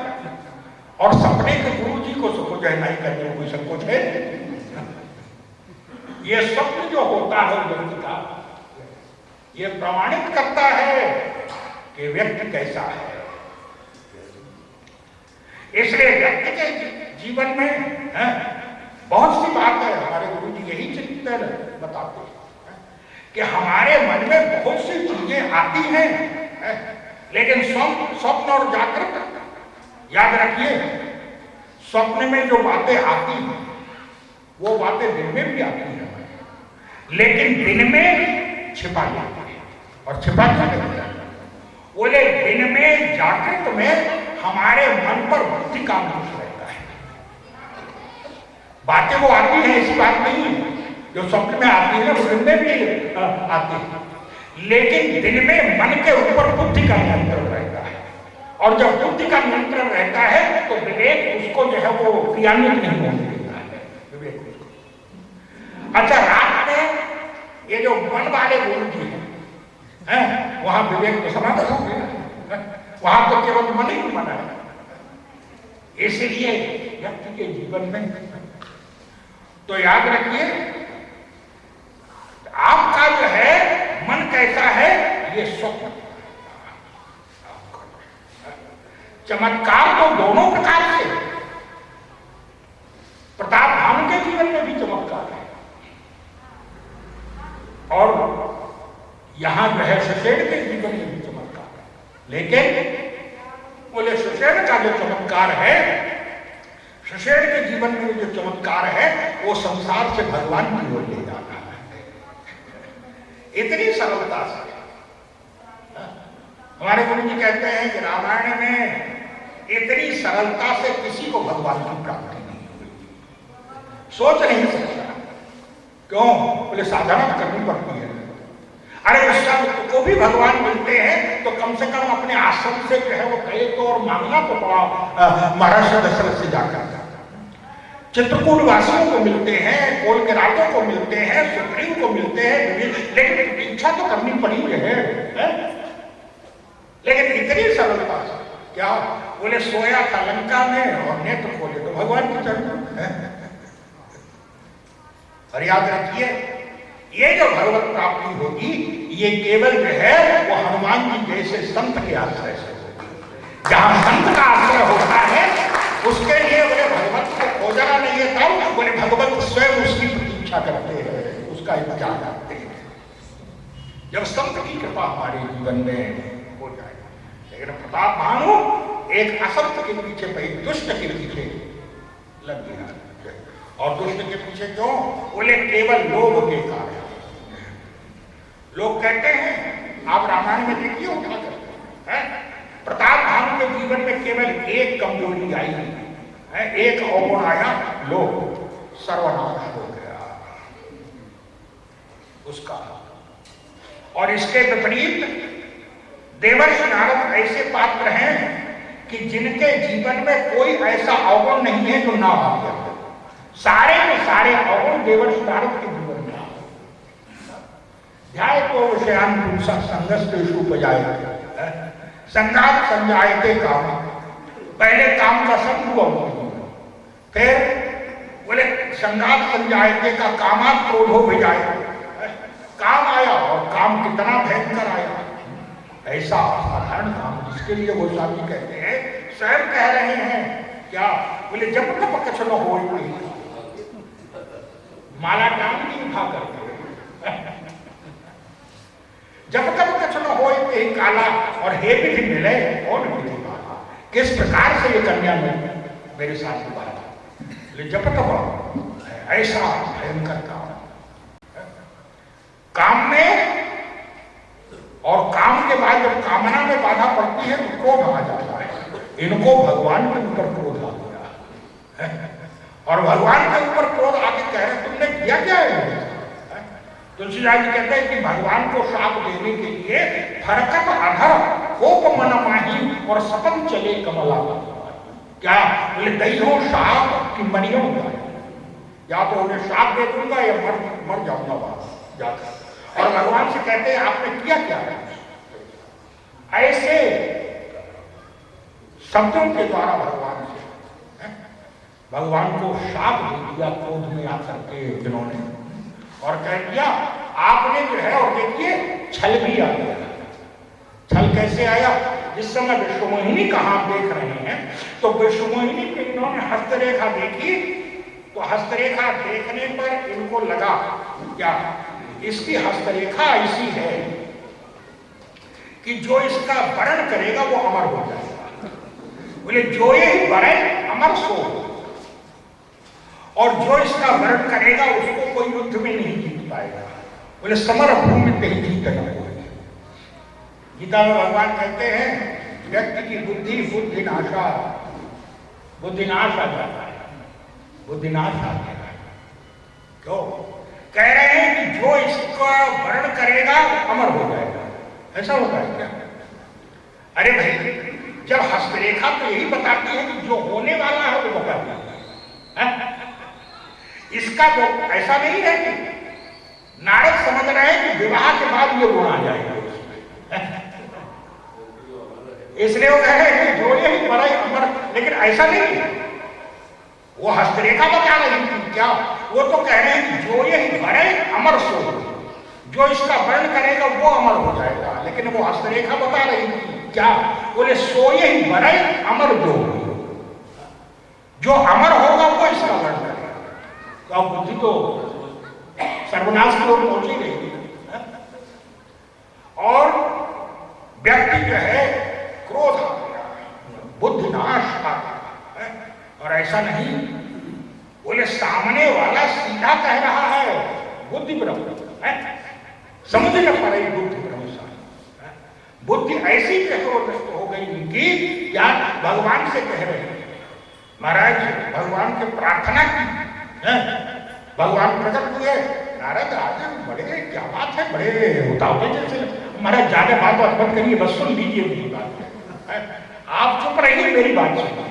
और सपने के गुरु जी को जो है नहीं करने में कोई संकोच है। ये स्वप्न जो होता है व्यक्ति का, ये प्रमाणित करता है कि व्यक्ति कैसा है। इसलिए व्यक्ति के जीवन में बहुत सी बात है, हमारे गुरु जी यही चिंतन बताते हैं कि हमारे मन में बहुत सी चीजें आती हैं, लेकिन स्वप्न और जागृत, याद रखिए स्वप्न में जो बातें आती हैं वो बातें दिन में भी आती हैं, लेकिन दिन में छिपा जाती है और छिपा जाती है। बोले दिन में जागृत में हमारे मन पर बुद्धि का अंकुश रहता है, बातें वो आती हैं, ऐसी बात नहीं है जो स्वप्न में आती है वो दिन में भी आती है, लेकिन दिन में मन के ऊपर बुद्धि का नियंत्रण रहता है, और जब बुद्धि का नियंत्रण रहता है तो विवेक उसको जो है वो क्रियान्वित नहीं होने देता है, विवेक उसको। अच्छा, रात में ये जो मन वाले गुरु जी हैं वहां विवेक तो समाप्त हो गया, वहां तो केवल मन ही मन है। इसलिए व्यक्ति के जीवन में तो याद रखिए आपका जो है चमत्कार तो दोनों प्रकार से। प्रताप भानु के जीवन में भी चमत्कार है और यहां जो है सुषेण के जीवन में भी चमत्कार है। लेकिन बोले सुषेण का जो चमत्कार है, सुषेण के जीवन में जो चमत्कार है वो संसार से भगवान की ओर ले जाना है, इतनी सरलता से। हमारे गुरु जी कहते हैं कि रामायण में इतनी सरलता से किसी को भगवान की प्राप्ति नहीं हुई, सोच नहीं सकता। क्यों? बोले साधना करनी पड़ती है। अरे उस सब को भी भगवान मिलते हैं तो कम से कम अपने आश्रम से जो है वो कहे तो और मांगना तो पड़ा। महाराज दशरथ से जाकर चित्रकूट वासियों को मिलते हैं, कोल के राजों को मिलते हैं, सुग्रीव को मिलते हैं, लेकिन इच्छा तो करनी पड़ी है? लेकिन इतनी सरलता क्या? बोले सोया था लंका में और नेत्र खोले तो भगवान की चरण। और याद रखिए ये जो भगवत प्राप्ति होगी ये केवल जो है वो हनुमान जी जैसे संत के आश्रय से होगी। जहां संत का आश्रय होता है उसके लिए बोले भगवत को खोजना नहीं है, तब बोले भगवत स्वयं उसकी प्रतीक्षा करते हैं, उसका इंतजार करते हैं जब संत की कृपा हमारे जीवन में हो जाए। लेकिन प्रताप भानु एक असंत के पीछे, दुष्ट के पीछे लग गया। और दुष्ट के पीछे क्यों? बोले केवल लोभ के कारण। लोग कहते हैं, आप रामायण में देखिए उठा करते हैं, प्रताप भानु के जीवन में केवल एक कमजोरी आई है, एक अवगुण आया, लोभ, सर्वनाश हो गया उसका। और इसके विपरीत देवर्षि नारद ऐसे पात्र हैं कि जिनके जीवन में कोई ऐसा अवगुण नहीं है जो ना हो। सारे के सारे अवगुण देवर्षि नारद के जीवन में ध्याय तो विषयान पुरुषा संगस्तेषु उपजायते संगात संजायते काम। पहले काम का संग हुआ, फिर बोले संगात संजायते का कामात क्रोधो भिजाए। काम आया और काम कितना भयंकर आया, ऐसा असाधारण काम जिसके लिए वो स्वामी कहते हैं, स्वयं कह रहे हैं क्या? बोले जब तक कछ न हो माला टांग नहीं उठा करके, जब तक कछ न हो काला और हे विधि मिले और विधि काला। किस प्रकार से ये कन्या में मेरे साथ हुआ? जब तक ऐसा भयंकर काम में, और काम के बाद जब कामना में बाधा पड़ती है तो क्रोध आ जाता है। इनको भगवान के ऊपर क्रोध आ गया और भगवान के ऊपर क्रोध आके कह रहे तुमने किया क्या है? तुलसीदास जी कहते हैं कि भगवान को शाप देने के लिए फरकत अधर कोप मन माही और सपन चले कमला। क्या? बोले दई हो शाप कि मरियम का, या तो उन्हें शाप दे दूंगा या मर जाऊंगा वहां जाकर। और भगवान से कहते हैं आपने किया क्या है? ऐसे शब्दों के द्वारा भगवान को शाप दे दिया क्रोध में आकर के जिन्होंने, और कह दिया आपने जो है, और देखिए छल भी आ गया। छल कैसे आया? जिस समय विश्वमोहिनी का आप देख रहे हैं तो विश्वमोहिनी पे इन्होंने हस्तरेखा देखी, तो हस्तरेखा देखने पर इनको लगा क्या इसकी हस्तरेखा ऐसी है कि जो इसका वर्ण करेगा वो अमर हो जाएगा। बोले जो ये वर्ण अमर सो, और जो इसका वर्ण करेगा उसको कोई युद्ध में नहीं जीत पाएगा। बोले समर भूमि पे ही जीतना हो। गीता में भगवान कहते हैं व्यक्ति की बुद्धि बुद्धिनाश आ जाता है, बुद्धिनाश आ जाता है। क्यों? कह रहे हैं कि जो इसका वर्ण करेगा अमर हो जाएगा। ऐसा होता है क्या? अरे भाई, जब हस्तरेखा तो यही बताती है कि जो होने वाला है वो बताती है। इसका तो ऐसा नहीं है कि नारद समझ रहे हैं कि विवाह के बाद ये गुण आ जाएगा, इसलिए वो कह रहे हैं कि जो ये बड़ा ही अमर, लेकिन ऐसा नहीं है। वो हस्तरेखा बता रही थी क्या? वो तो कह रहे हैं कि जो ये बड़े अमर सो, जो इसका वर्ण करेगा वो अमर हो जाएगा, लेकिन वो हस्तरेखा बता रही थी क्या? बोले सोए ही मरे अमर जो अमर होगा वो इसका वर्ण करेगा। तो अब बुद्धि तो सर्वनाश की ओर पहुंची गई और व्यक्ति जो है क्रोध आ गया, बुद्धि नाश आ गया। और ऐसा नहीं, बोले सामने वाला सीधा कह रहा है बुद्धि ब्रह्म है, समझ न पाए बुद्धि ब्रह्म। बुद्धि ऐसी ग्रस्त हो गई उनकी, क्या भगवान से कह रहे हैं महाराज भगवान की प्रार्थना की, भगवान प्रकट हुए। नारद आज बड़े क्या बात है, बड़े उतावले जैसे। महाराज ज्यादा बात मत करिए, बस सुन लीजिए मेरी बात, आप चुप रहिए, मेरी बात सुनिए।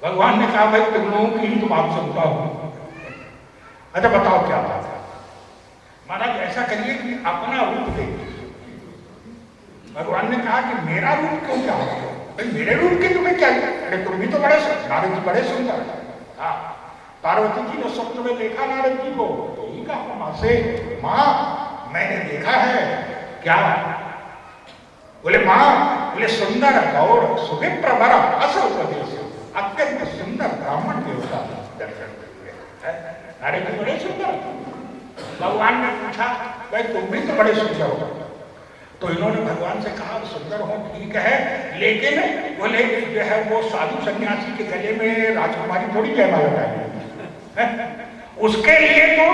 भगवान ने कहा भाई तुम लोगों की ही तो बात सुनता हूं, अच्छा बताओ क्या बात है। महाराज ऐसा करिए कि अपना रूप देखिए। भगवान ने कहा कि मेरा रूप क्यों क्या होगा, भाई मेरे रूप के तुम्हें क्या? अरे तुम भी तो बड़े नारद जी बड़े सुंदर। हाँ, पार्वती जी ने स्वप्न में देखा नारद जी को, यही कहा माँ से, माँ मैंने देखा है। क्या? बोले माँ, बोले सुंदर गौर सुविप्र वर असल प्रदेश, अत्यंत सुंदर ब्राह्मण देवता दर्शन हुए। नारद जी बड़े सुंदर। भगवान ने पूछा भाई तुम भी तो बड़े सुंदर हो। तो इन्होंने भगवान से कहा सुंदर हो ठीक है, लेकिन बोले जो है वो साधु सन्यासी के गले में राजकुमारी थोड़ी जयमाला डाली, उसके लिए तो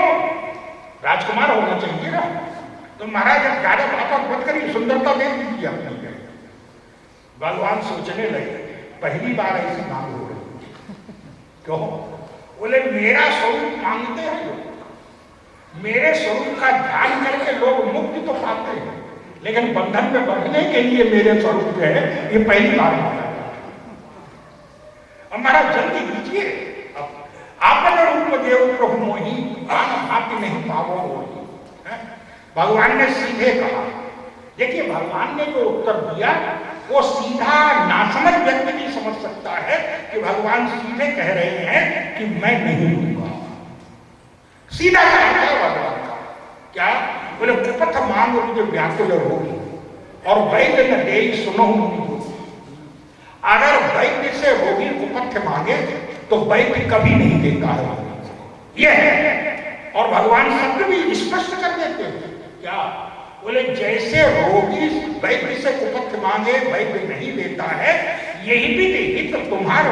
राजकुमार होना चाहिए ना। तो महाराज अब ज्यादा बात मत करिए, सुंदरता देख लीजिए अपनी। भगवान सोचने लगे पहली बार ऐसी मांग हो रही, क्यों? बोले मेरा स्वरूप मांगते हैं लोग, मेरे स्वरूप का ध्यान करके लोग मुक्ति तो पाते हैं, लेकिन बंधन में बढ़ने के लिए मेरे स्वरूप जो है ये पहली बार मांगा। हमारा जल्दी कीजिए, आपन रूप देव प्रभु मोही भाग्य नहीं पावो मोही। भगवान ने सीधे कहा। देखिए भगवान ने जो उत्तर दिया वो सीधा नासमझ व्यक्ति भी समझ सकता है कि भगवान सीधे कह रहे हैं कि मैं नहीं दूंगा। सीधा कहा भगवान का क्या? बोले कुपथ मांग मुझे व्याकुल होगी और वैद्य न दे सुनो मुनि। अगर वैद्य से रोगी कुपथ मांगे तो वैद्य कभी नहीं देता है, यह है। और भगवान शब्द भी स्पष्ट कर देते हैं क्या? बोले जैसे रोगी वैद्य से कुपथ मांगे वैद्य नहीं देता है, यही भी नहीं तो तुम्हारा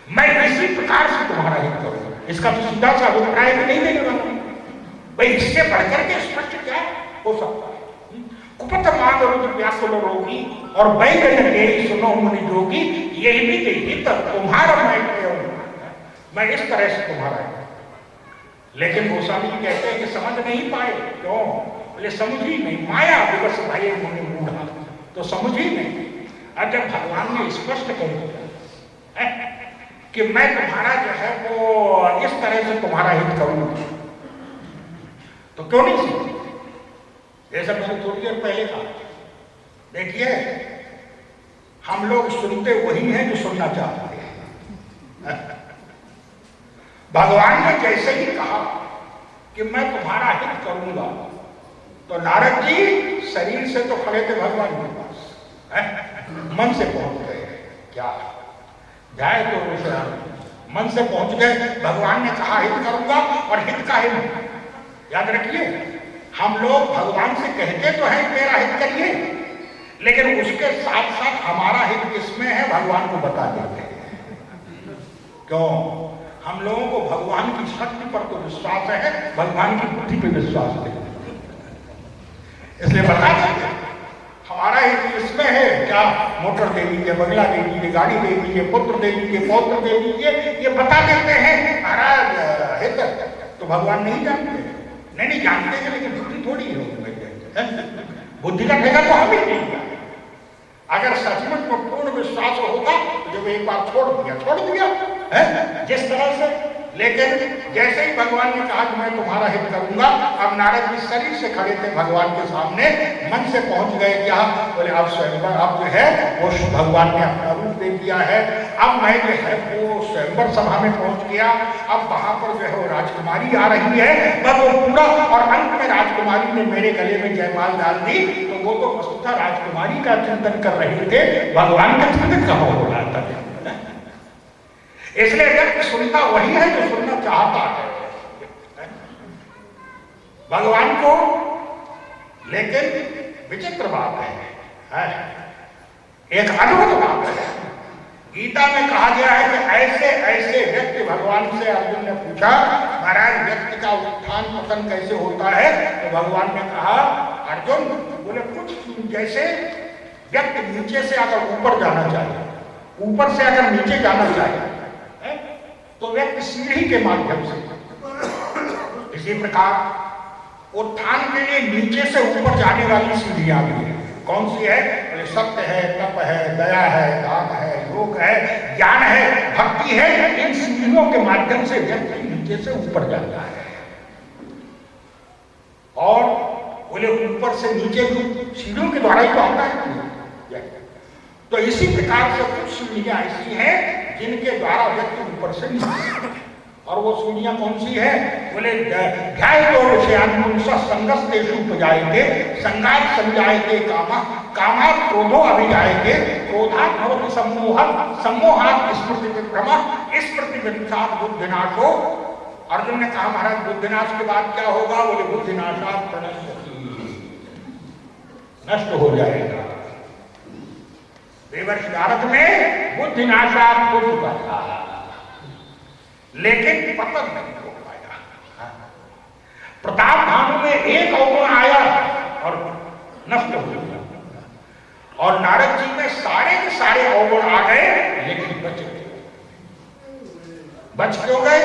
मैं इसी प्रकार से तुम्हारा हित करूंगा। इसका तो सीधा सा अभिप्राय भी नहीं देने वाला भाई, इससे बढ़कर के स्पष्ट क्या हो सकता है? कुपथ मांग रुद्र व्याकुल रोगी और वैद्य न दे सुनो मुनि जोगी, यही भी हित तुम्हारा मैं इस तरह से तुम्हारा है। लेकिन गोस्वामी जी कहते हैं कि समझ नहीं पाए। क्यों? बोले समझ ही नहीं, माया दिवस भाई मुनि मूढ़ा, तो समझ ही नहीं। अब जब भगवान ने स्पष्ट कह दिया कि मैं तुम्हारा जो है वो इस तरह से तुम्हारा हित करूंगा, तो क्यों नहीं सीखी? जैसा मैंने थोड़ी देर पहले कहा, देखिए हम लोग सुनते वही हैं जो सुनना चाहते हैं। भगवान ने जैसे ही कहा कि मैं तुम्हारा हित करूंगा, तो नारद जी शरीर से तो खड़े थे भगवान के पास, मन से पहुंच गए। क्या जाए तो मन से पहुंच गए। भगवान ने कहा हित करूंगा और हित का हित याद रखिए, हम लोग भगवान से कहते तो हैं मेरा हित करिए, लेकिन उसके साथ साथ हमारा हित किसमें है भगवान को बता देते हैं। क्यों? हम लोगों को भगवान की शक्ति पर तो विश्वास है, भगवान की बुद्धि पर विश्वास नहीं, इसलिए बता देते हमारा हित इसमें है। क्या? मोटर दे दीजिए, बंगला दे दीजिए, गाड़ी दे दीजिए, पुत्र दे दीजिए, पौत्र दे दीजिए, ये बता देते हैं महाराज हित। तो भगवान नहीं जानते? नहीं जानते हैं, लेकिन बुद्धि थोड़ी है। बुद्धि का ठेका तो हम ही नहीं। अगर सचमुच में पूर्ण विश्वास होगा तो जब एक बार छोड़ दिया है? जिस तरह से लेकिन जैसे ही भगवान ने कहा कि मैं तुम्हारा हित करूंगा, अब नारद जी शरीर से खड़े थे भगवान के सामने, मन से पहुंच गए क्या, बोले अब स्वयंवर, अब जो है वो भगवान ने अपना रूप दे दिया है, अब मैं जो है वो स्वयंवर सभा में पहुंच गया, अब वहां पर जो है वो राजकुमारी आ रही है, बस वो पूरा, और अंत में राजकुमारी ने मेरे गले में जयमाल डाल दी, तो वो तो वस्तुतः राजकुमारी का चिंतन कर रहे थे, भगवान का चिंतन कहाँ हो रहा था। इसलिए व्यक्ति सुनता वही है जो सुनना चाहता है भगवान को। लेकिन विचित्र बात है, एक अद्भुत बात है, गीता में कहा गया है कि ऐसे ऐसे व्यक्ति, भगवान से अर्जुन ने पूछा महाराज व्यक्ति का उत्थान पतन कैसे होता है, तो भगवान ने कहा अर्जुन बोले कुछ जैसे व्यक्ति नीचे से अगर ऊपर जाना चाहिए, ऊपर से अगर नीचे जाना चाहिए तो व्यक्ति सीढ़ी के माध्यम से, इसी प्रकार उत्थान के लिए नीचे से ऊपर जाने वाली सीढ़ियां भी है। कौन सी है, तो सत्य है, तप है, दया है, दान है, योग है, ज्ञान है, भक्ति है, इन सीढ़ियों के माध्यम से व्यक्ति नीचे से ऊपर जाता है। और बोले ऊपर से नीचे भी सीढ़ियों के द्वारा ही तो आता है। तो इसी प्रकार से कुछ सीढ़ियां ऐसी हैं जिनके द्वारा व्यक्ति ऊपर से नीचे, और वो सीढ़ियां कौन सी है, बोले ध्यायतो विषयान्पुंसः संगस्तेषु उपजायते, संगात् संजायते कामः, कामात् क्रोधो अभिजायते, क्रोधात् भवति सम्मोहः, सम्मोहात् स्मृतिविभ्रमः, स्मृतिविभ्रमात् बुद्धिनाशो। अर्जुन ने कहा महाराज बुद्धिनाश के बाद क्या होगा, बोले बुद्धिनाशात् प्रणश्यति, नष्ट हो जाएगा। देवर्षि नारद में बुद्धिनाशात् हो चुका था, लेकिन पतन नहीं हो पाया। प्रताप भानु में एक अवगुण आया और नष्ट हो गया, और नारद जी में सारे के सारे अवगुण आ गए, लेकिन बच गए। बच क्यों गए?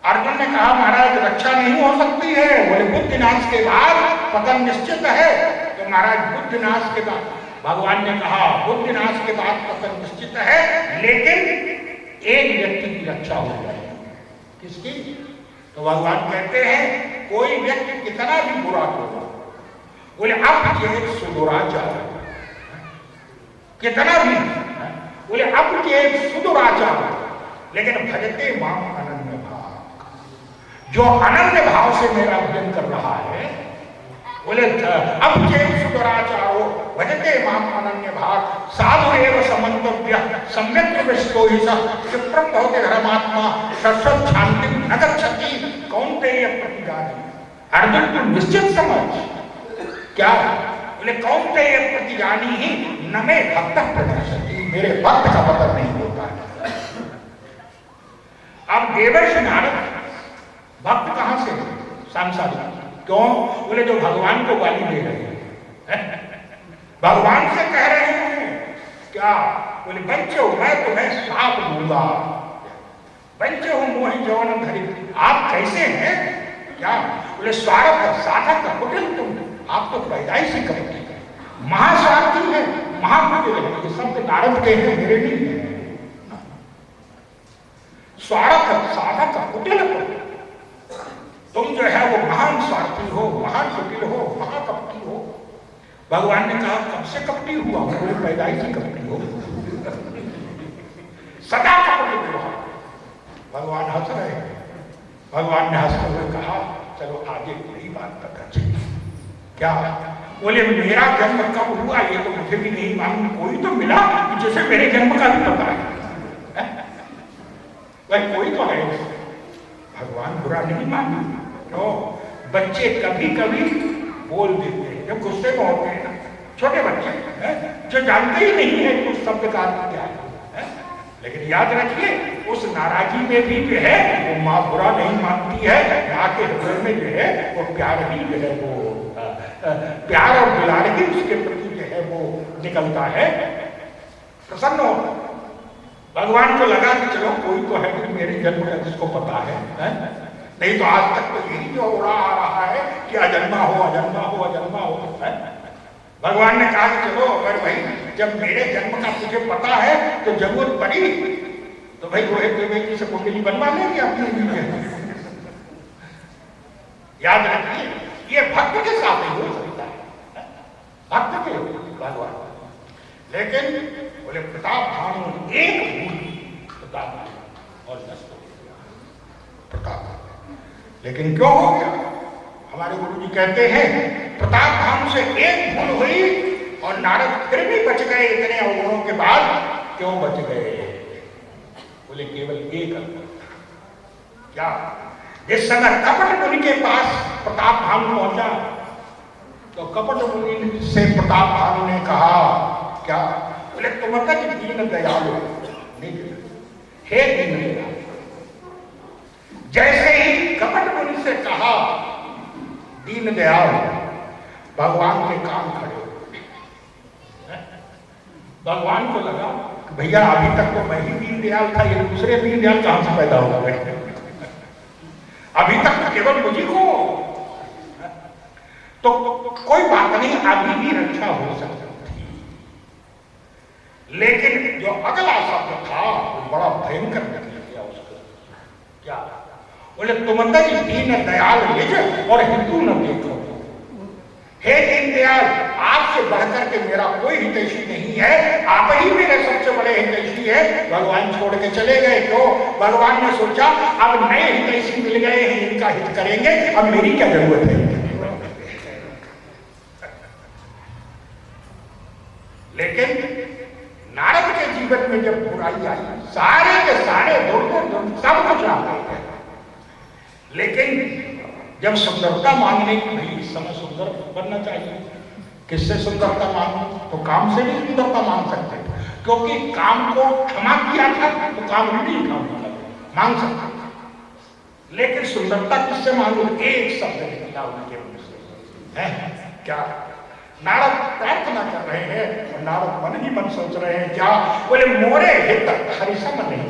अर्जुन ने कहा महाराज रक्षा नहीं हो सकती है, बोले बुद्धिनाश के बाद पतन निश्चित है। तो महाराज बुद्धिनाश के बाद, भगवान ने कहा बुद्धिनाश के बाद पतन निश्चित है, लेकिन एक व्यक्ति की रक्षा हो जाएगी। किसकी? तो भगवान कहते हैं कोई व्यक्ति कितना भी बुरा होगा, बोले अब ये सुदुराचार, कितना भी बोले अब ये सुदुराचार, लेकिन भजते माम अनन्य भाव, जो अनन्य भाव से मेरा भजन कर रहा है, बोले अब के सुदुराचारो भजते माम अनन्य भाव, साधु एव समन्तव्य सम्यक प्रविष्टो हि सः क्षिप्रं भवति धर्मात्मा शश्वत शांति न गच्छति कौन्तेय प्रतिगामी। अर्जुन तू निश्चित समझ क्या, बोले कौन्तेय प्रतिगामी ही न मे भक्त प्रदर्शति, मेरे भक्त का पतन नहीं होता है। अब देवर्षि नारद भक्त कहां से? सांसारिक। क्यों? बोले जो भगवान को गाली दे रहे हैं, भगवान से कह रहे हैं क्या, बोले बच्चे हो मैं तुम्हें श्राप दूंगा, बच्चे हो मोहि जवन धरि, आप कैसे हैं क्या, बोले स्वार्थ साधक कुटिल तुम, आप तो पैदाइशी कपटी है, महास्वार्थी है, महाकुटिल है। ये शब्द नारद के हैं, मेरे नहीं है। स्वार्थ साधक कुटिल तुम जो है वो महान स्वार्थी हो, महान कुटिल हो, महाकपटी हो। भगवान ने कहा कब से कपटी हुआ, कोई पैदाइशी कपटी हो, सदा कपटी हुआ। भगवान हंस रहे हैं। भगवान ने हंसते हुए कहा चलो आगे बड़ी बात पता चली। क्या? बोले मेरा जन्म कब हुआ ये तो मुझे भी नहीं मालूम, कोई तो मिला जिसे मेरे जन्म का भी पता है। वह कोई तो है। भगवान बुरा नहीं माना। तो बच्चे कभी कभी बोल देते हैं जब गुस्से में होते हैं ना, छोटे बच्चे जो जानते ही नहीं है कुछ शब्द का अर्थ क्या है। लेकिन याद रखिए उस नाराजगी में भी जो है वो माँ बुरा नहीं मानती है, माँ के हृदय में जो है वो प्यार ही जो है वो प्यार और दुलार ही उसके प्रति जो है वो निकलता है। प्रसन्न हो। भगवान को लगा कि चलो कोई तो है कि मेरे जन्म का जिसको पता है, नहीं तो आज तक तो यही जो उड़ा आ रहा है कि अजन्मा हो अजन्मा हो अजन्मा हो। भगवान ने कहा कि चलो अगर भाई जब मेरे जन्म का तुझे पता है तो जरूरत पड़ी तो भाई रोहित द्विवेदी से कुंडली बनवा लेंगे अपने लिए। याद रखिए, ये भक्त के साथ ही हो सकता है, भक्त के भगवान। लेकिन बोले प्रताप भानु एक भूल प्रताप और नष्ट हो गया प्रताप। लेकिन क्यों हो गया? हमारे गुरु जी कहते हैं प्रताप भानु से एक भूल हुई और नारद फिर भी बच गए इतने अवगुणों के बाद। क्यों बच गए? बोले केवल एक अंतर। क्या? जिस समय कपट मुनि के पास प्रताप भानु पहुंचा तो कपट मुनि से प्रताप भानु ने कहा क्या? बोले तुम तक दीन दयालु हे दीन दयालु। जैसे ही कपट मुनि से कहा दीन दयालु, भगवान के काम खड़े हो। भगवान को लगा भैया अभी तक तो मैं ही दीन दयाल था, ये दूसरे दीन दयाल कहां से पैदा हो गए? अभी तक तो केवल मुझे को। तो कोई बात नहीं, अभी भी रक्षा हो सकती थी। लेकिन जो अगला शब्द था वो बड़ा भयंकर निकल गया उसका। क्या? बोले तुम तक दीन दयाल निज और हिंदू न देखो। हे दीन दयाल, आपसे बढ़कर के मेरा कोई हितैषी नहीं है, आप ही मेरे सबसे बड़े हितैषी है। भगवान छोड़ के चले गए। क्यों? भगवान ने सोचा अब नए हितैषी मिल गए हैं, इनका हित करेंगे, अब मेरी क्या जरूरत है। लेकिन नारद के जीवन में जब बुराई आई, सारे के सारे सब कुछ आ गए। लेकिन जब सुंदरता मांगने की भाई इस समय सुंदर बनना चाहिए। किससे सुंदरता मांगो? तो काम से भी सुंदरता मांग सकते हैं, क्योंकि काम को क्षमा किया था तो काम भी मांग सकते। लेकिन सुंदरता किससे मांगो? एक शब्द निकला उनके मुंह से है क्या? नारद प्रार्थना कर रहे हैं और नारद मन ही मन सोच रहे हैं क्या? बोले मोरे हित हरिसम नहीं,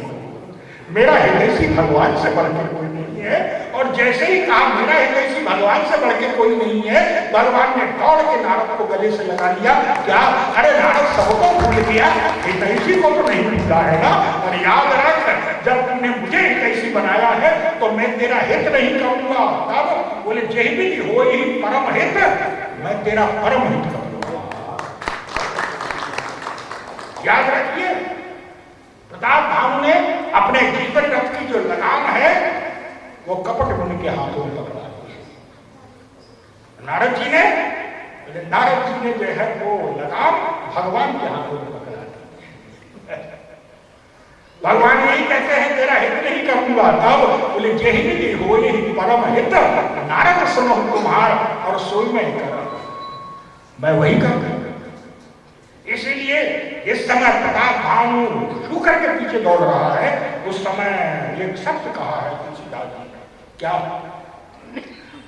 मेरा हितैषी भगवान से बढ़कर कोई नहीं है। और जैसे ही कहा मेरा हितैषी भगवान से बढ़कर कोई नहीं है, भगवान ने दौड़ के नारद को गले से लगा लिया। क्या? अरे नारद सबको भूल गया, हितैषी को तो नहीं भूला है ना। और याद रख, जब तुमने मुझे हितैषी बनाया है तो मैं तेरा हित नहीं करूंगा। तब बोले जय भी हो ही परम हित, मैं तेरा परम हित करूंगा। याद रखिए, प्रताप भानु ने अपने जीवन रथ की जो लगाम है वो कपट मुनि के हाथों में पकड़ा दी। नारद जी ने जो है वो लगाम भगवान के हाथों में पकड़ा दी। भगवान यही कहते हैं तेरा हित नहीं करूंगा। तब बोले जय हो ही परम हित, नारद सुनो तुम्हार और सोई मैं कर, मैं वही कर। इसीलिए इस समय प्रताप भानु शुकर के पीछे दौड़ रहा है। उस समय एक शब्द कहा है तुलसीदास जी ने। क्या?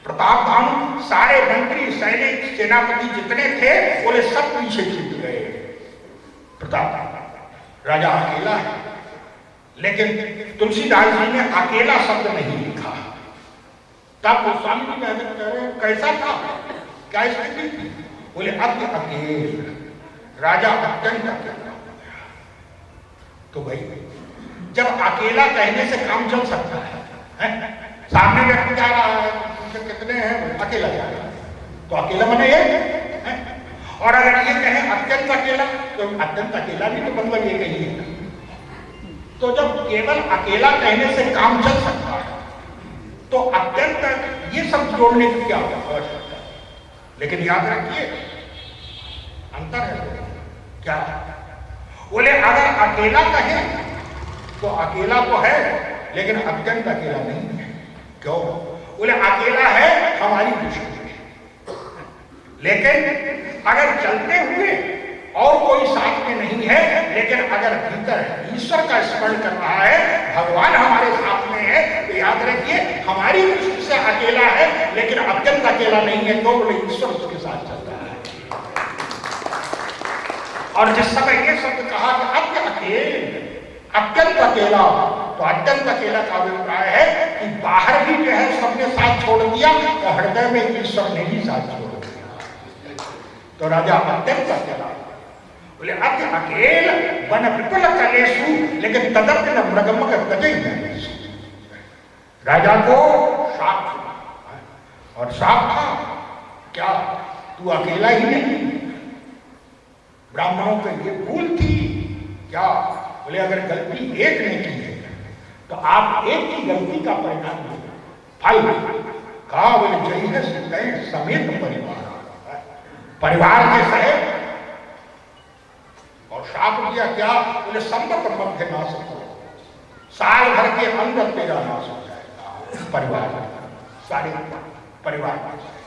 प्रताप भानु सारे मंत्री सैनिक सेनापति जितने थे बोले सब पीछे छूट गए। प्रताप राजा अकेला है। लेकिन तुलसीदास जी ने अकेला शब्द नहीं लिखा। तब गोस्वामी जी महमद कह रहे कैसा था, क्या स्थिति थी? बोले अति अकेला, राजा अत्यंत अकेला हो गया। तो भाई जब अकेला कहने से काम चल सकता है? सामने व्यक्ति जा रहा है, कितने हैं, अकेला जा रहा है, तो अकेला मने ये है? और अगर ये कहें अत्यंत अकेला, तो अत्यंत अकेला भी तो मतलब ये कही है। तो जब केवल अकेला कहने से काम चल सकता है तो अत्यंत ये सब जोड़ने की क्या आवश्यकता है? लेकिन याद रखिए अंतर है। क्या? बोले अगर अकेला कहे तो अकेला तो है लेकिन अत्यंत अकेला नहीं है। क्यों? बोले अकेला है हमारी दृष्टि में, लेकिन अगर चलते हुए और कोई साथ में नहीं है, लेकिन अगर भीतर ईश्वर का स्मरण कर रहा है, भगवान हमारे साथ में है, तो याद रखिए हमारी दृष्टि से अकेला है लेकिन अत्यंत अकेला नहीं है। तो बोले ईश्वर उसके साथ चलता है। और जिस समय ये शब्द कहा कि अत्यंत अकेला, तो अत्यंत अकेला का अभिप्राय है कि बाहर भी जो है सबने साथ छोड़ दिया और हृदय में ईश्वर ने ही साथ छोड़ दिया। तो राजा अत्यंत अकेला। बोले अति अकेल वन विपुल कलेशु लेकिन तदर्थ न मृगमग गजई नरेशु। राजा को श्राप था और श्राप था क्या तू अकेला ही नहीं, ब्राह्मणों के लिए भूल थी क्या? बोले अगर गलती एक ने की है तो आप एक की गलती का परिणाम देगा फल कहा। बोले जय है समेत परिवार, परिवार के सहित, और श्राप दिया क्या? बोले संपत मध्य नाश हो, साल भर के अंदर तेरा नाश हो जाएगा, परिवार सारे परिवार